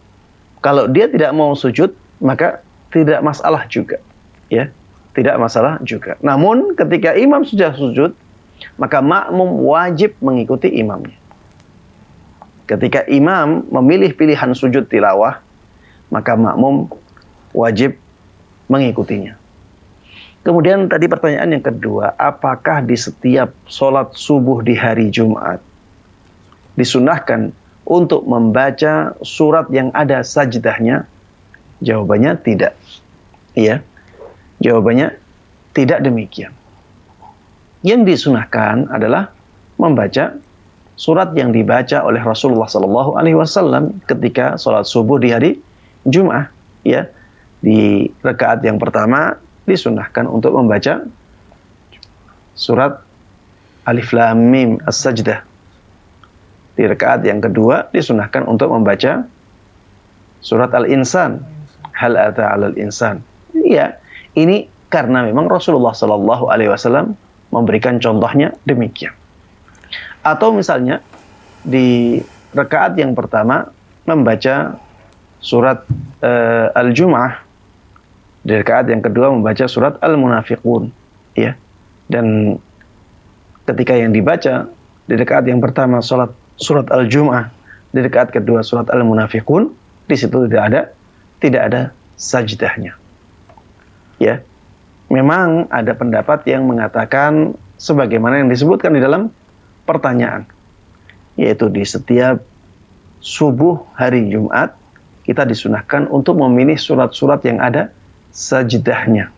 Speaker 4: Kalau dia tidak mau sujud, maka tidak masalah juga, ya, tidak masalah juga. Namun ketika imam sudah sujud, maka makmum wajib mengikuti imamnya. Ketika imam memilih pilihan sujud tilawah, maka makmum wajib mengikutinya. Kemudian tadi pertanyaan yang kedua, apakah di setiap sholat subuh di hari Jumat disunahkan untuk membaca surat yang ada sajdahnya? Jawabannya tidak. Iya. Jawabannya tidak demikian. Yang disunahkan adalah membaca surat yang dibaca oleh Rasulullah Sallallahu Alaihi Wasallam ketika sholat subuh di hari Jum'ah. Ya, di rakaat yang pertama disunahkan untuk membaca surat Alif Lam Mim As-Sajdah. Di rakaat yang kedua disunahkan untuk membaca surat Al-Insan, Hal Ata 'alal Insan. Ya, ini karena memang Rasulullah Sallallahu Alaihi Wasallam memberikan contohnya demikian. Atau misalnya di rakaat yang pertama membaca surat Al-Jum'ah, di rakaat yang kedua membaca surat Al-Munafiqun, ya. Dan ketika yang dibaca di rakaat yang pertama surat Al-Jum'ah, di rakaat kedua surat Al-Munafiqun, di situ tidak ada sajdahnya. Ya. Memang ada pendapat yang mengatakan sebagaimana yang disebutkan di dalam pertanyaan, yaitu di setiap subuh hari Jumat kita disunahkan untuk memilih surat-surat yang ada sajdahnya.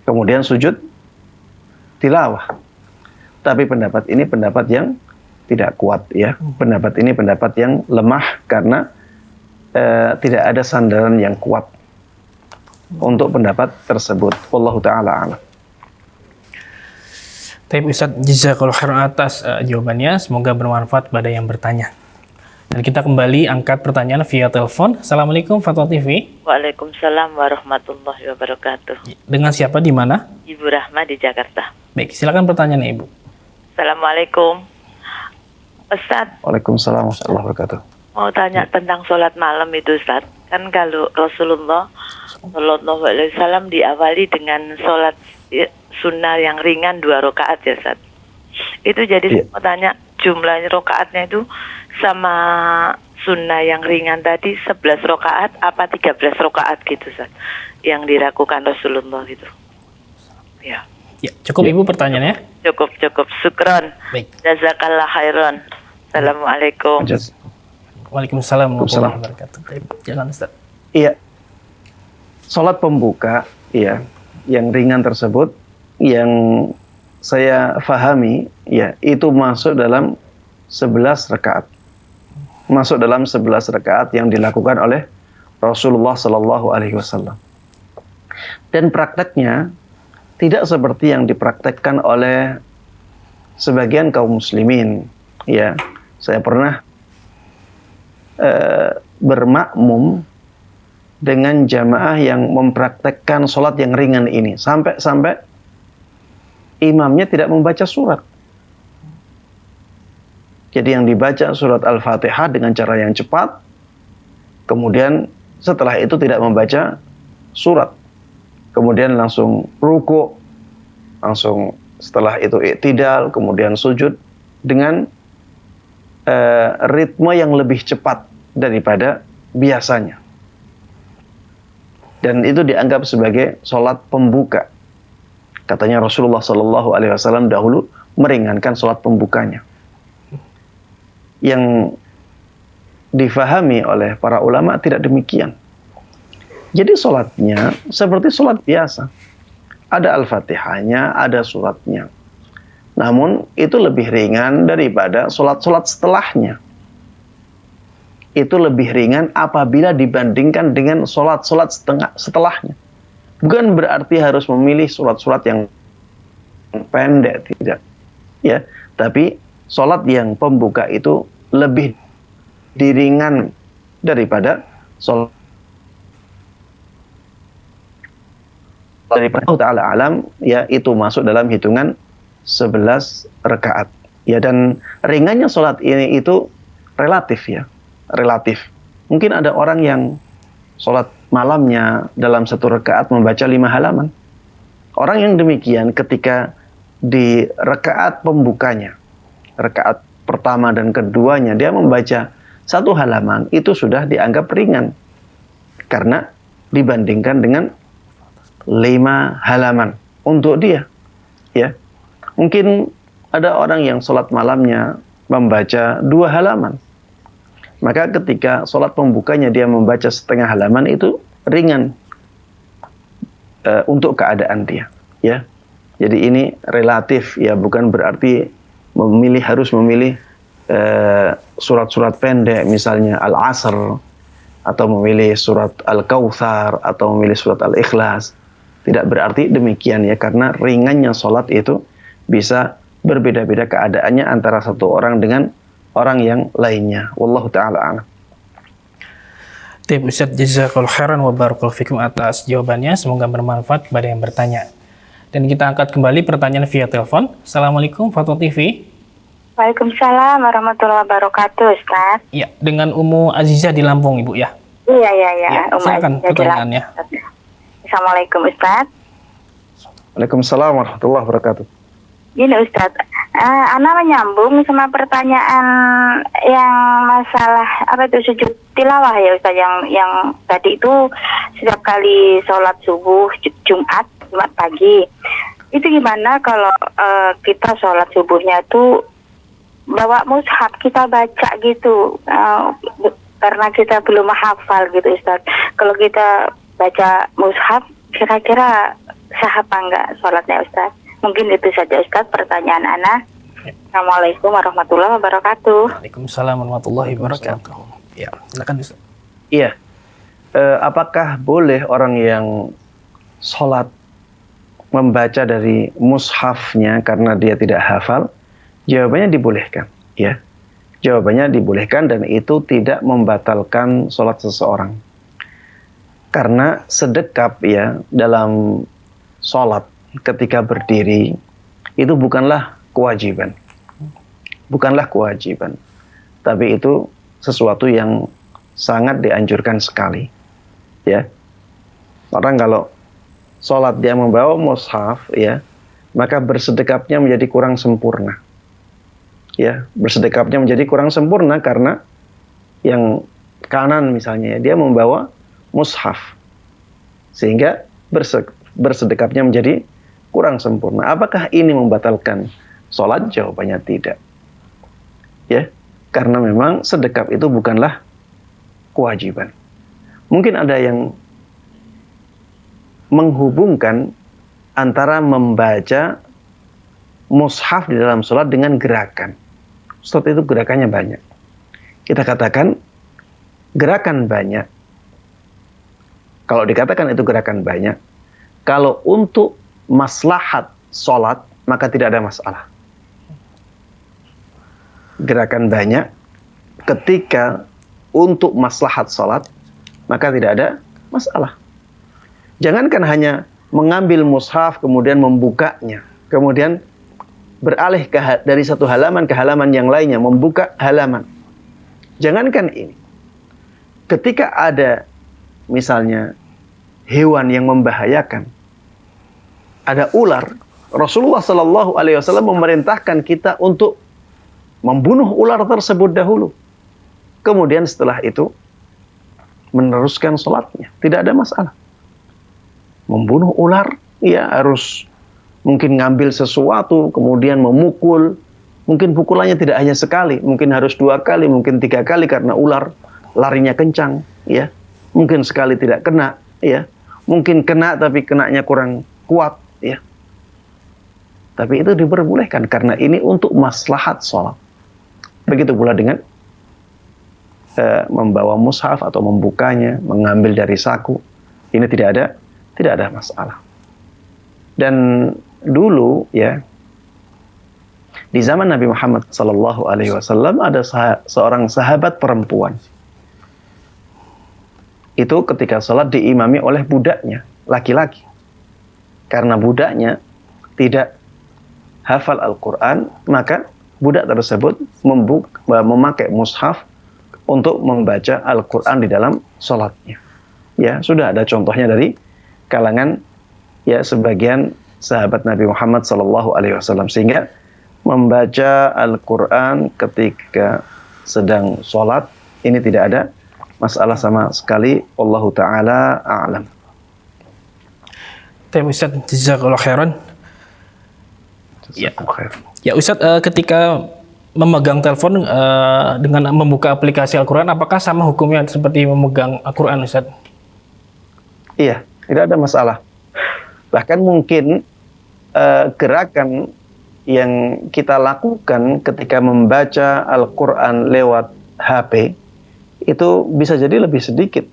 Speaker 4: Kemudian sujud tilawah. Tapi pendapat ini pendapat yang tidak kuat, ya. Pendapat ini pendapat yang lemah karena tidak ada sandaran yang kuat untuk pendapat tersebut. Wallahu ta'ala a'lam.
Speaker 3: Tapi Ustaz, jazakallahu khairan atas jawabannya. Semoga bermanfaat pada yang bertanya. Dan kita kembali angkat pertanyaan via telepon. Assalamualaikum Fatwa TV.
Speaker 8: Waalaikumsalam warahmatullahi wabarakatuh.
Speaker 3: Dengan siapa, di mana?
Speaker 8: Ibu Rahma di Jakarta.
Speaker 3: Baik, silakan pertanyaannya Ibu.
Speaker 8: Assalamualaikum. Ustaz,
Speaker 4: Waalaikumsalam warahmatullahi wabarakatuh.
Speaker 8: mau tanya tentang sholat malam itu Ustaz. Kan kalau Rasulullah Sallallahu Alaihi Wasallam diawali dengan sholat sunnah yang ringan 2 rakaat ya Ustaz. Itu jadi mau tanya jumlahnya rakaatnya itu sama sunnah yang ringan tadi 11 rakaat apa 13 rakaat gitu Ustaz yang dilakukan Rasulullah gitu. Ya.
Speaker 3: Ya, cukup Ibu pertanyaannya?
Speaker 8: Cukup. Syukron.
Speaker 3: Baik.
Speaker 8: Jazakallah khairan. Assalamualaikum.
Speaker 3: Waalaikumsalam warahmatullahi wabarakatuh. Jalan Ustaz.
Speaker 4: Iya. Salat pembuka, ya, yang ringan tersebut, yang saya fahami, ya, itu masuk dalam 11 rakaat. Masuk dalam 11 rakaat yang dilakukan oleh Rasulullah Sallallahu Alaihi Wasallam. Dan prakteknya tidak seperti yang dipraktekkan oleh sebagian kaum muslimin. Ya, saya pernah bermakmum dengan jamaah yang mempraktekkan sholat yang ringan ini. Sampai imamnya tidak membaca surat. Jadi yang dibaca surat Al-Fatihah dengan cara yang cepat. Kemudian setelah itu tidak membaca surat. Kemudian langsung ruku. Langsung setelah itu i'tidal. Kemudian sujud dengan ritme yang lebih cepat daripada biasanya. Dan itu dianggap sebagai sholat pembuka. Katanya Rasulullah Sallallahu Alaihi Wasallam dahulu meringankan sholat pembukanya. Yang difahami oleh para ulama tidak demikian. Jadi sholatnya seperti sholat biasa. Ada Al-Fatihahnya, ada suratnya. Namun itu lebih ringan daripada sholat-sholat setelahnya. Itu lebih ringan apabila dibandingkan dengan sholat-sholat setelahnya. Bukan berarti harus memilih surat-surat yang pendek, tidak. Ya, tapi sholat yang pembuka itu lebih diringan daripada sholat daripada Allah Ta'ala alam, ya, itu masuk dalam hitungan 11 rakaat. Ya, dan ringannya sholat ini itu relatif, ya. Relatif. Mungkin ada orang yang sholat malamnya dalam 1 rakaat membaca 5 halaman. Orang yang demikian ketika di rakaat pembukanya, rakaat pertama dan keduanya, dia membaca 1 halaman, itu sudah dianggap ringan. Karena dibandingkan dengan 5 halaman untuk dia. Ya. Mungkin ada orang yang sholat malamnya membaca 2 halaman. Maka ketika sholat pembukanya dia membaca 1/2 halaman itu ringan untuk keadaan dia. Ya. Jadi ini relatif, ya, bukan berarti harus memilih surat-surat pendek, misalnya Al-Asr, atau memilih surat Al-Kautsar, atau memilih surat Al-Ikhlas. Tidak berarti demikian ya, karena ringannya sholat itu bisa berbeda-beda keadaannya antara satu orang dengan orang yang lainnya. Wallahu ta'ala a'lam.
Speaker 3: Ustaz, jazakallahu khairan wa barakallahu fikum atas jawabannya. Semoga bermanfaat kepada yang bertanya. Dan kita angkat kembali pertanyaan via telepon. Assalamualaikum Fatwa TV.
Speaker 9: Waalaikumsalam warahmatullahi wabarakatuh, Ustaz.
Speaker 3: Ya, dengan Umu Azizah di Lampung, Ibu ya.
Speaker 9: Iya.
Speaker 3: Ya, silakan pertanyaannya.
Speaker 9: Assalamualaikum, Ustaz.
Speaker 4: Waalaikumsalam warahmatullahi wabarakatuh.
Speaker 9: Gini, Ustaz. Ana menyambung sama pertanyaan yang masalah sujud tilawah ya, Ustaz, yang tadi itu setiap kali sholat subuh Jumat pagi. Itu gimana kalau kita sholat subuhnya tuh bawa mushaf kita baca gitu, karena kita belum menghafal gitu, Ustaz. Kalau kita baca mushaf, kira-kira sah apa enggak sholatnya, Ustaz? Mungkin itu saja, Ustaz, pertanyaan ana. Assalamualaikum warahmatullahi wabarakatuh.
Speaker 3: Waalaikumsalam warahmatullahi wabarakatuh. Ya, silakan, Ustaz.
Speaker 4: Iya. Apakah boleh orang yang sholat membaca dari mushafnya karena dia tidak hafal? Jawabannya dibolehkan, ya. Jawabannya dibolehkan, dan itu tidak membatalkan sholat seseorang. Karena sedekap ya dalam sholat ketika berdiri itu bukanlah kewajiban. Bukanlah kewajiban. Tapi itu sesuatu yang sangat dianjurkan sekali. Ya. Orang kalau sholat dia membawa mushaf, ya, maka bersedekapnya menjadi kurang sempurna. Ya, bersedekapnya menjadi kurang sempurna karena yang kanan misalnya dia membawa mushaf, sehingga bersedekapnya menjadi kurang sempurna. Apakah ini membatalkan sholat? Jawabannya tidak. Ya, karena memang sedekap itu bukanlah kewajiban. Mungkin ada yang menghubungkan antara membaca mushaf di dalam sholat dengan gerakan. Ustaz, itu gerakannya banyak. Kita katakan gerakan banyak. Kalau dikatakan itu gerakan banyak, kalau untuk maslahat sholat, maka tidak ada masalah. Gerakan banyak ketika untuk maslahat sholat, maka tidak ada masalah. Jangankan hanya mengambil mushaf kemudian membukanya, kemudian beralih dari satu halaman ke halaman yang lainnya, membuka halaman. Jangankan ini, ketika ada misalnya hewan yang membahayakan, ada ular, Rasulullah SAW memerintahkan kita untuk membunuh ular tersebut dahulu. Kemudian setelah itu meneruskan sholatnya, tidak ada masalah. Membunuh ular, ya harus mungkin ngambil sesuatu, kemudian memukul. Mungkin pukulannya tidak hanya sekali, mungkin harus 2 kali, mungkin 3 kali karena ular larinya kencang, ya. Mungkin sekali tidak kena, ya. Mungkin kena tapi kenanya kurang kuat, ya. Tapi itu diperbolehkan karena ini untuk maslahat sholat. Begitu pula dengan membawa mushaf atau membukanya, mengambil dari saku. Ini tidak ada masalah. Dan dulu ya, di zaman Nabi Muhammad SAW ada seorang sahabat perempuan. Itu ketika sholat diimami oleh budaknya, laki-laki. Karena budaknya tidak hafal Al-Quran, maka budak tersebut memakai mushaf untuk membaca Al-Quran di dalam sholatnya. Ya, sudah ada contohnya dari kalangan ya sebagian sahabat Nabi Muhammad SAW, sehingga membaca Al-Quran ketika sedang sholat ini tidak ada masalah sama sekali. Wallahu ta'ala a'lam.
Speaker 3: Terima kasih, Ustaz. Jazakallahu khairan. Ya Ustaz, ketika memegang telepon dengan membuka aplikasi Al-Quran, apakah sama hukumnya seperti memegang Al-Quran, Ustaz?
Speaker 4: Iya, tidak ada masalah. Bahkan mungkin gerakan yang kita lakukan ketika membaca Al-Quran lewat HP itu bisa jadi lebih sedikit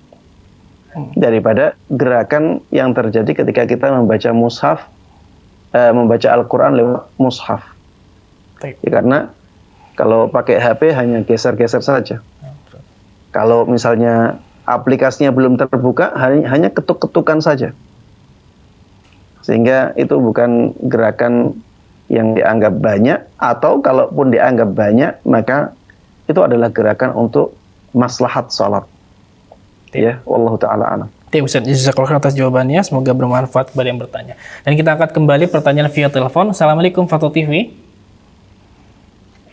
Speaker 4: daripada gerakan yang terjadi ketika kita membaca mushaf, membaca Al-Quran lewat mushaf. Ya, karena kalau pakai HP hanya geser-geser saja. Kalau misalnya aplikasinya belum terbuka, hanya ketuk-ketukan saja. Sehingga itu bukan gerakan yang dianggap banyak, atau kalaupun dianggap banyak, maka itu adalah gerakan untuk maslahat salat. Ya, wallahu ta'ala a'lam.
Speaker 3: Ustaz, jazakallahu atas jawabannya, semoga bermanfaat kepada yang bertanya. Dan kita angkat kembali pertanyaan via telepon. Assalamualaikum Fatwa TV.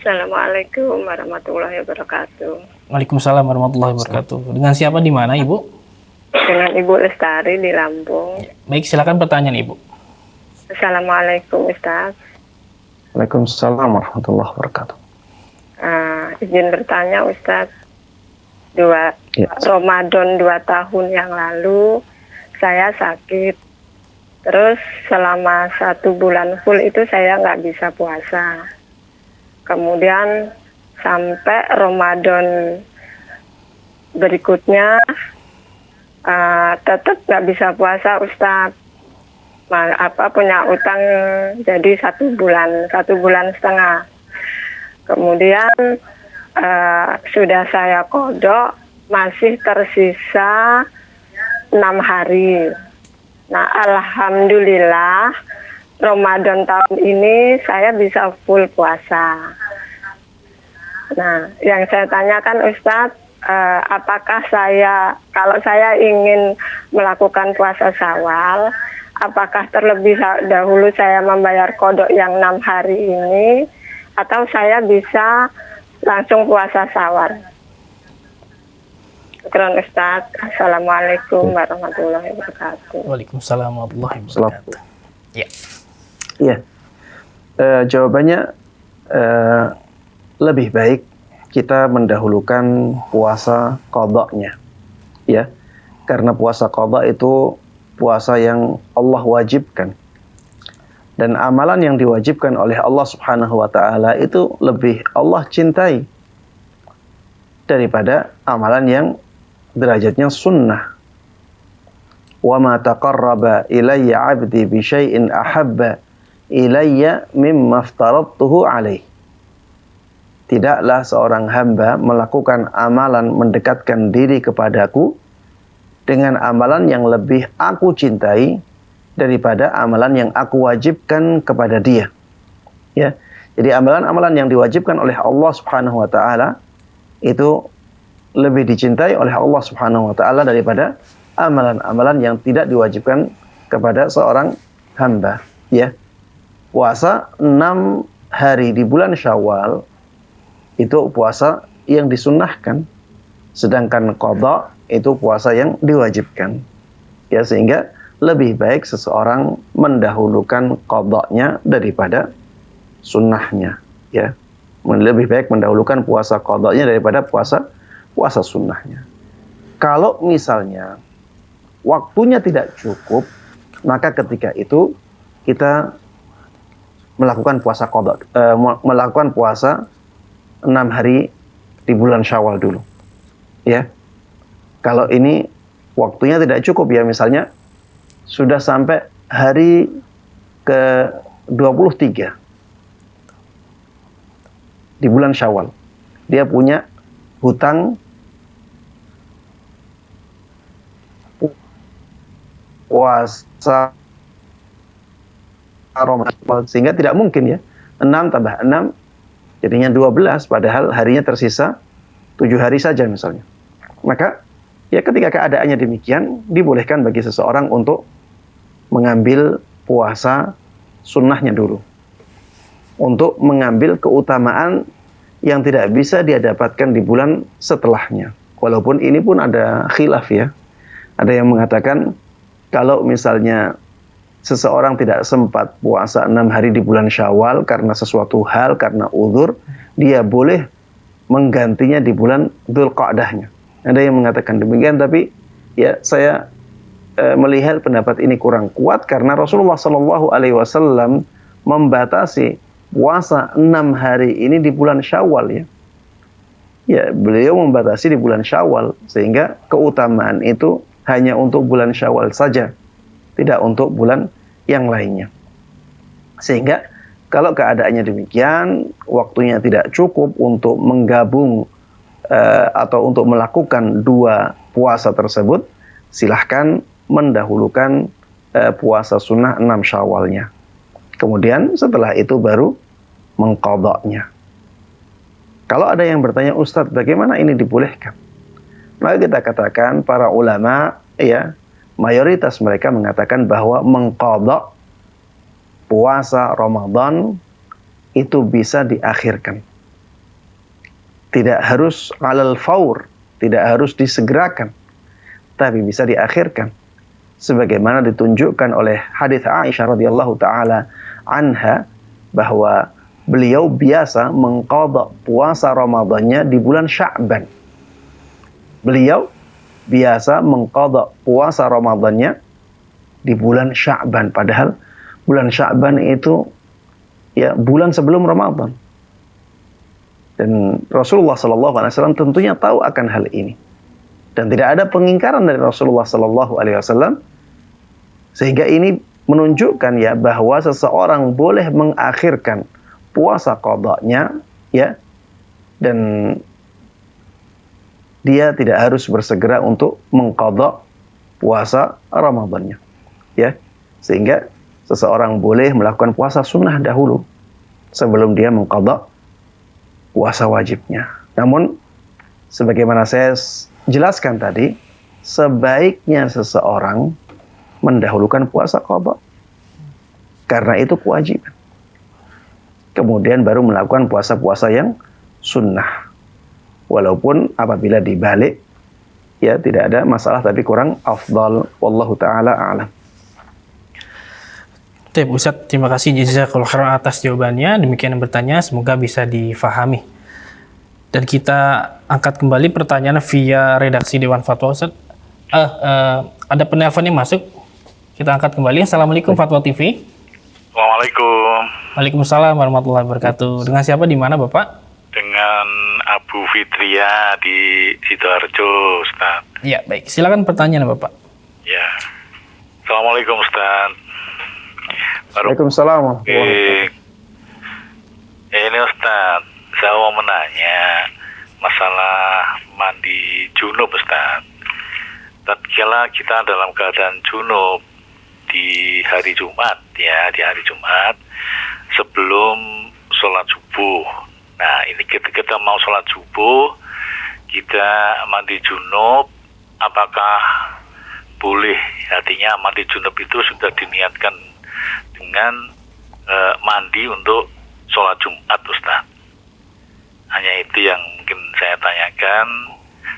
Speaker 1: Assalamualaikum warahmatullahi wabarakatuh.
Speaker 3: Waalaikumsalam warahmatullahi wabarakatuh. Dengan siapa di mana, Ibu?
Speaker 1: Dengan Ibu Lestari di Lampung.
Speaker 3: Baik, silakan pertanyaan Ibu.
Speaker 1: Assalamualaikum Ustaz.
Speaker 4: Waalaikumsalam warahmatullahi wabarakatuh.
Speaker 1: Izin bertanya Ustaz. Ramadan 2 tahun yang lalu saya sakit. Terus selama 1 bulan full itu saya nggak bisa puasa. Kemudian sampai Ramadan berikutnya tetap nggak bisa puasa Ustaz. Punya utang jadi 1 bulan setengah. Kemudian sudah saya kodok, masih tersisa 6 hari. Nah, alhamdulillah Ramadan tahun ini saya bisa full puasa. Nah, yang saya tanyakan Ustadz, apakah kalau saya ingin melakukan puasa Syawal, apakah terlebih dahulu saya membayar kodok yang 6 hari ini, atau saya bisa langsung puasa Syawal? Syukran Ustaz. Assalamualaikum warahmatullahi wabarakatuh.
Speaker 3: Waalaikumsalam warahmatullahi wabarakatuh. Ya.
Speaker 4: Iya. Jawabannya lebih baik kita mendahulukan puasa qadha-nya. Ya. Karena puasa qadha itu puasa yang Allah wajibkan. Dan amalan yang diwajibkan oleh Allah Subhanahu wa taala itu lebih Allah cintai daripada amalan yang derajatnya sunnah. Wa ma taqarraba ilayya 'abdi bi syai'in ahabba ilayya mimma aftaradtuhu alaih. Tidaklah seorang hamba melakukan amalan mendekatkan diri kepadaku dengan amalan yang lebih aku cintai daripada amalan yang aku wajibkan kepada dia. Ya. Jadi amalan-amalan yang diwajibkan oleh Allah Subhanahu wa taala itu lebih dicintai oleh Allah Subhanahu wa taala daripada amalan-amalan yang tidak diwajibkan kepada seorang hamba, ya. Puasa 6 hari di bulan Syawal itu puasa yang disunnahkan, sedangkan qadha itu puasa yang diwajibkan. Ya, sehingga lebih baik seseorang mendahulukan qadha-nya daripada sunnahnya, ya. Lebih baik mendahulukan puasa qadha-nya daripada puasa sunnahnya. Kalau misalnya waktunya tidak cukup, maka ketika itu kita melakukan puasa qadha, melakukan puasa 6 hari di bulan Syawal dulu. Ya. Kalau ini waktunya tidak cukup, ya, misalnya sudah sampai hari ke-23 di bulan Syawal. Dia punya hutang puasa Ramadan, sehingga tidak mungkin, ya, 6 tambah 6 jadinya 12, padahal harinya tersisa 7 hari saja misalnya. Maka ya ketika keadaannya demikian, dibolehkan bagi seseorang untuk mengambil puasa sunnahnya dulu, untuk mengambil keutamaan yang tidak bisa dia dapatkan di bulan setelahnya. Walaupun ini pun ada khilaf, ya. Ada yang mengatakan kalau misalnya seseorang tidak sempat puasa 6 hari di bulan Syawal karena sesuatu hal, karena uzur, dia boleh menggantinya di bulan Dzulqa'dahnya. Ada yang mengatakan demikian, tapi ya saya melihat pendapat ini kurang kuat karena Rasulullah SAW membatasi puasa 6 hari ini di bulan Syawal ya. Ya, beliau membatasi di bulan Syawal sehingga keutamaan itu hanya untuk bulan Syawal saja, tidak untuk bulan yang lainnya. Sehingga kalau keadaannya demikian, waktunya tidak cukup untuk menggabung atau untuk melakukan 2 puasa tersebut, silahkan mendahulukan puasa sunnah 6 Syawalnya. Kemudian setelah itu baru mengqadha'nya. Kalau ada yang bertanya, Ustadz, bagaimana ini dibolehkan? Maka kita katakan para ulama ya, mayoritas mereka mengatakan bahwa mengqadha' puasa Ramadan itu bisa diakhirkan. Tidak harus alal faur, tidak harus disegerakan, tapi bisa diakhirkan. Sebagaimana ditunjukkan oleh hadis Aisyah radhiyallahu taala anha bahwa beliau biasa mengqadha puasa Ramadannya di bulan Sya'ban. Beliau biasa mengqadha puasa Ramadannya di bulan Sya'ban, padahal bulan Sya'ban itu ya bulan sebelum Ramadan. Dan Rasulullah SAW tentunya tahu akan hal ini. Dan tidak ada pengingkaran dari Rasulullah SAW. Sehingga ini menunjukkan ya bahwa seseorang boleh mengakhirkan puasa qadha'nya ya, dan dia tidak harus bersegera untuk mengqadha' puasa Ramadannya ya. Sehingga seseorang boleh melakukan puasa sunnah dahulu sebelum dia mengqadha' puasa wajibnya. Namun sebagaimana saya jelaskan tadi, sebaiknya seseorang mendahulukan puasa qadha' karena itu kewajiban. Kemudian baru melakukan puasa-puasa yang sunnah. Walaupun apabila dibalik ya tidak ada masalah, tapi kurang afdal. Wallahu taala a'lam.
Speaker 3: Baik, Ustaz, terima kasih jazakallahu khairan atas jawabannya. Demikian yang bertanya, semoga bisa difahami. Dan kita angkat kembali pertanyaan via redaksi Dewan Fatwa, Ustaz. Ada penelpon yang masuk. Kita angkat kembali. Assalamualaikum Fatwa TV.
Speaker 10: Assalamualaikum.
Speaker 3: Waalaikumsalam warahmatullahi wabarakatuh. Dengan siapa, di mana Bapak?
Speaker 10: Dengan Abu Fitria di Sidoarjo, Ustaz.
Speaker 3: Ya, baik. Silakan pertanyaan Bapak.
Speaker 10: Ya. Assalamualaikum, Ustaz.
Speaker 4: Waalaikumsalam.
Speaker 10: Ini Ustaz, saya mau menanya masalah mandi junub, Ustaz. Tatkala kita dalam keadaan junub di hari Jumat ya, di hari Jumat sebelum sholat subuh. Nah, ini kita mau sholat subuh, kita mandi junub, apakah boleh? Artinya mandi junub itu sudah diniatkan dengan mandi untuk sholat Jumat, Ustaz. Hanya itu yang mungkin saya tanyakan.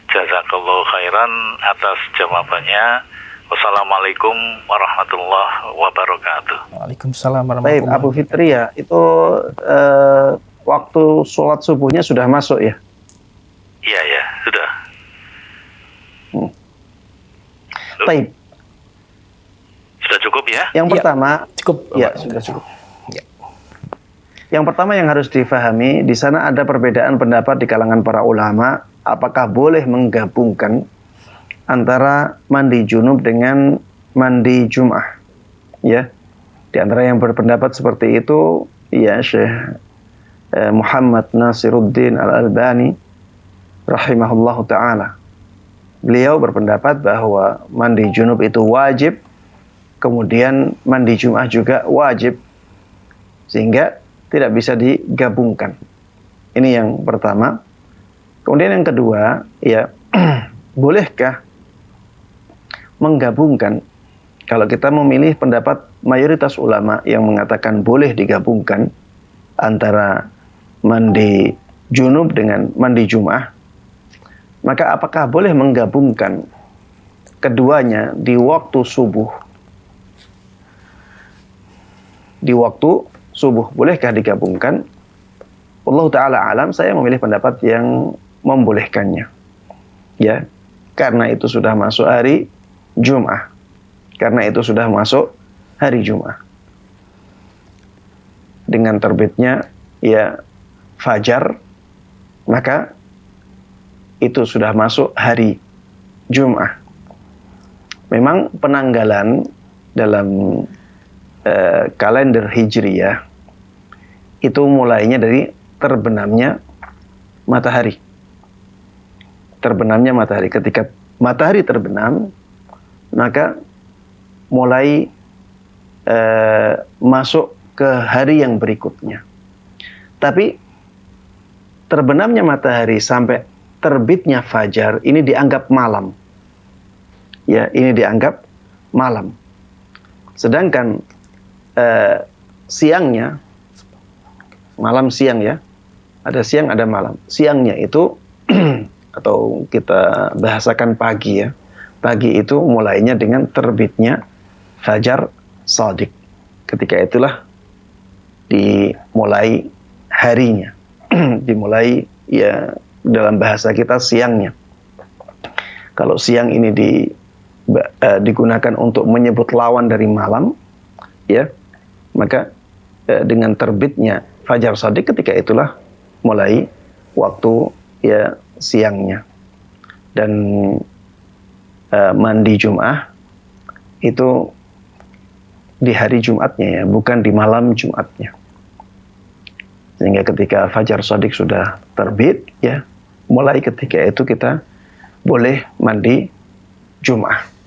Speaker 10: Jazakallahu khairan atas jawabannya. Wassalamualaikum warahmatullahi wabarakatuh.
Speaker 3: Waalaikumsalam
Speaker 4: Baik,
Speaker 3: warahmatullahi
Speaker 4: Abu Fitri ya, itu waktu sholat subuhnya sudah masuk ya?
Speaker 10: Iya, ya, sudah.
Speaker 4: Baik.
Speaker 10: Sudah cukup ya?
Speaker 4: Yang pertama,
Speaker 3: cukup.
Speaker 4: Ya, sudah cukup. Ya. Yang pertama yang harus difahami, di sana ada perbedaan pendapat di kalangan para ulama, apakah boleh menggabungkan antara mandi junub dengan mandi Jum'ah. Ya. Di antara yang berpendapat seperti itu ya Syekh Muhammad Nasiruddin Al-Albani rahimahullahu taala. Beliau berpendapat bahwa mandi junub itu wajib, kemudian mandi Jum'ah juga wajib, sehingga tidak bisa digabungkan. Ini yang pertama. Kemudian yang kedua, ya bolehkah menggabungkan? Kalau kita memilih pendapat mayoritas ulama yang mengatakan boleh digabungkan antara mandi junub dengan mandi Jum'ah, maka apakah boleh menggabungkan keduanya di waktu subuh? Di waktu subuh, bolehkah digabungkan? Allah Ta'ala alam, saya memilih pendapat yang membolehkannya. Ya, karena itu sudah masuk hari Jum'ah. Karena itu sudah masuk hari Jum'ah. dengan terbitnya ya fajar, maka itu sudah masuk hari Jum'ah. Memang penanggalan dalam kalender Hijriyah itu mulainya dari terbenamnya matahari. Terbenamnya matahari. Ketika matahari terbenam, maka mulai masuk ke hari yang berikutnya. Tapi terbenamnya matahari sampai terbitnya fajar ini dianggap malam. Ya, ini dianggap malam. Sedangkan siangnya, malam siang ya, ada siang ada malam. Siangnya itu atau kita bahasakan pagi ya. Pagi itu mulainya dengan terbitnya fajar shadiq. Ketika itulah dimulai harinya. Dimulai ya dalam bahasa kita siangnya. Kalau siang ini digunakan untuk menyebut lawan dari malam, ya, maka dengan terbitnya fajar shadiq ketika itulah mulai waktu ya siangnya. Dan mandi Jum'ah itu di hari Jumatnya ya, bukan di malam Jumatnya. Sehingga ketika fajar shadiq sudah terbit ya, mulai ketika itu kita boleh mandi Jum'ah.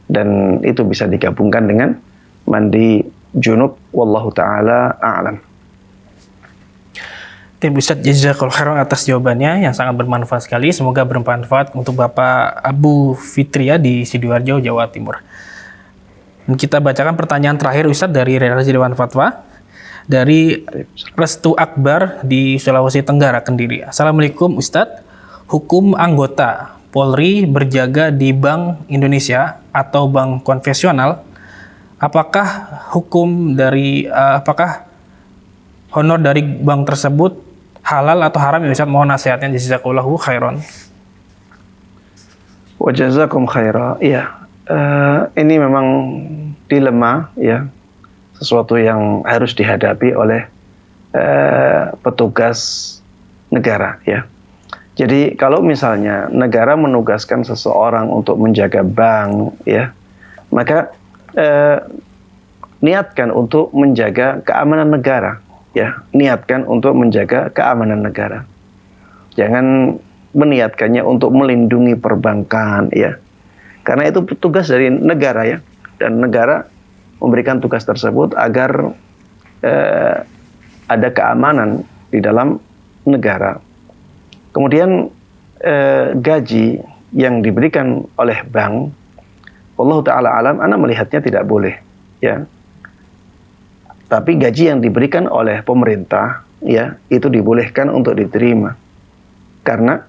Speaker 4: Dan itu bisa digabungkan dengan mandi junub, wallahu taala a'lam.
Speaker 3: Tim Ustadz jazakallahu khairan atas jawabannya yang sangat bermanfaat sekali. Semoga bermanfaat untuk Bapak Abu Fitria di Sidoarjo, Jawa Timur. Dan kita bacakan pertanyaan terakhir Ustadz dari redaksi Dewan Fatwa dari Restu Akbar di Sulawesi Tenggara, Kendiri. Assalamualaikum Ustadz, hukum anggota Polri berjaga di Bank Indonesia atau bank konvensional, apakah apakah honor dari bank tersebut halal atau haram ya Ustaz? Mohon nasihatnya, jazakallahu khairan.
Speaker 4: Wa jazakum khaira. Iya, ini memang dilema ya, sesuatu yang harus dihadapi oleh petugas negara ya. Jadi kalau misalnya negara menugaskan seseorang untuk menjaga bank ya, maka niatkan untuk menjaga keamanan negara ya, niatkan untuk menjaga keamanan negara. Jangan meniatkannya untuk melindungi perbankan ya, karena itu tugas dari negara ya, dan negara memberikan tugas tersebut agar ada keamanan di dalam negara. Kemudian gaji yang diberikan oleh bank, Allah Ta'ala alam, ana melihatnya tidak boleh ya. Tapi gaji yang diberikan oleh pemerintah ya, itu dibolehkan untuk diterima. Karena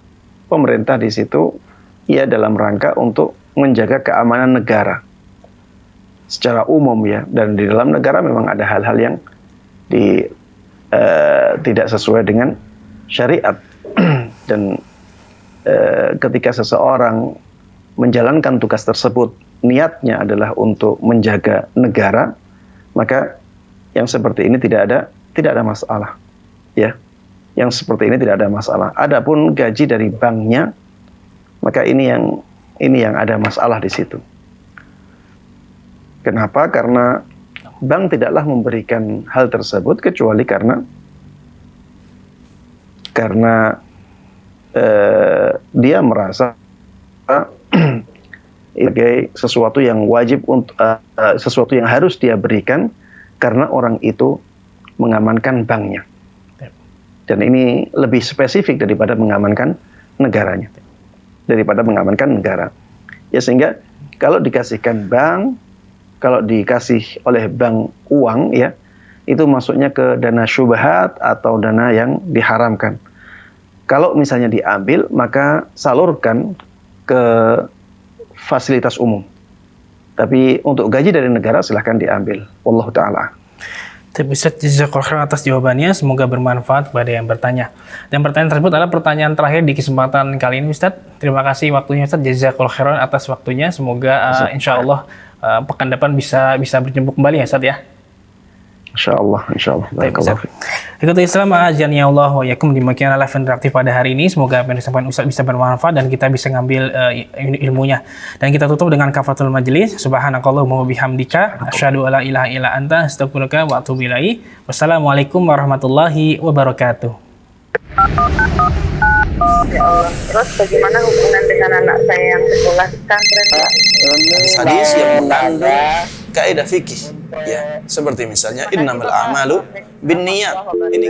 Speaker 4: pemerintah di situ ya dalam rangka untuk menjaga keamanan negara secara umum ya, dan di dalam negara memang ada hal-hal yang tidak sesuai dengan syariat. Dan ketika seseorang menjalankan tugas tersebut niatnya adalah untuk menjaga negara, maka yang seperti ini tidak ada masalah ya. Yang seperti ini tidak ada masalah. Adapun gaji dari banknya, maka ini yang ada masalah di situ. Kenapa? Karena bank tidaklah memberikan hal tersebut kecuali karena dia merasa sebagai sesuatu yang wajib untuk sesuatu yang harus dia berikan karena orang itu mengamankan banknya. Dan ini lebih spesifik daripada mengamankan negaranya, daripada mengamankan negara. Ya, sehingga kalau dikasihkan bank, kalau dikasih oleh bank uang ya, itu masuknya ke dana syubhat atau dana yang diharamkan. Kalau misalnya diambil, maka salurkan ke fasilitas umum. Tapi untuk gaji dari negara silahkan diambil. Wallahu ta'ala.
Speaker 3: Ustadz jazakallahu khairan atas jawabannya, semoga bermanfaat kepada yang bertanya. Dan pertanyaan tersebut adalah pertanyaan terakhir di kesempatan kali ini Ustadz. Terima kasih waktunya Ustadz, jazakallahu khairan atas waktunya. Semoga insya Allah pekan depan bisa berjumpa kembali ya Ustadz ya.
Speaker 4: Insyaallah. Barakallahu fiik.
Speaker 3: Ikuti Islam azani Allah wa yakum, demikianlah live interaktif pada hari ini. Semoga apa yang disampaikan Ustaz bisa bermanfaat dan kita bisa ngambil ilmunya. Dan kita tutup dengan kafaratul majlis. Subhanakallahumma wa bihamdika asyhadu alla ilaha illa anta astaghfiruka wa atubu ilaik. Wassalamualaikum warahmatullahi wabarakatuh.
Speaker 11: Ya Allah, terus bagaimana hubungan dengan anak saya yang sekolah di pesantren?
Speaker 2: Hadis yang mengandung kaidah fikih, ya, seperti misalnya innamal a'malu binniyat. Ini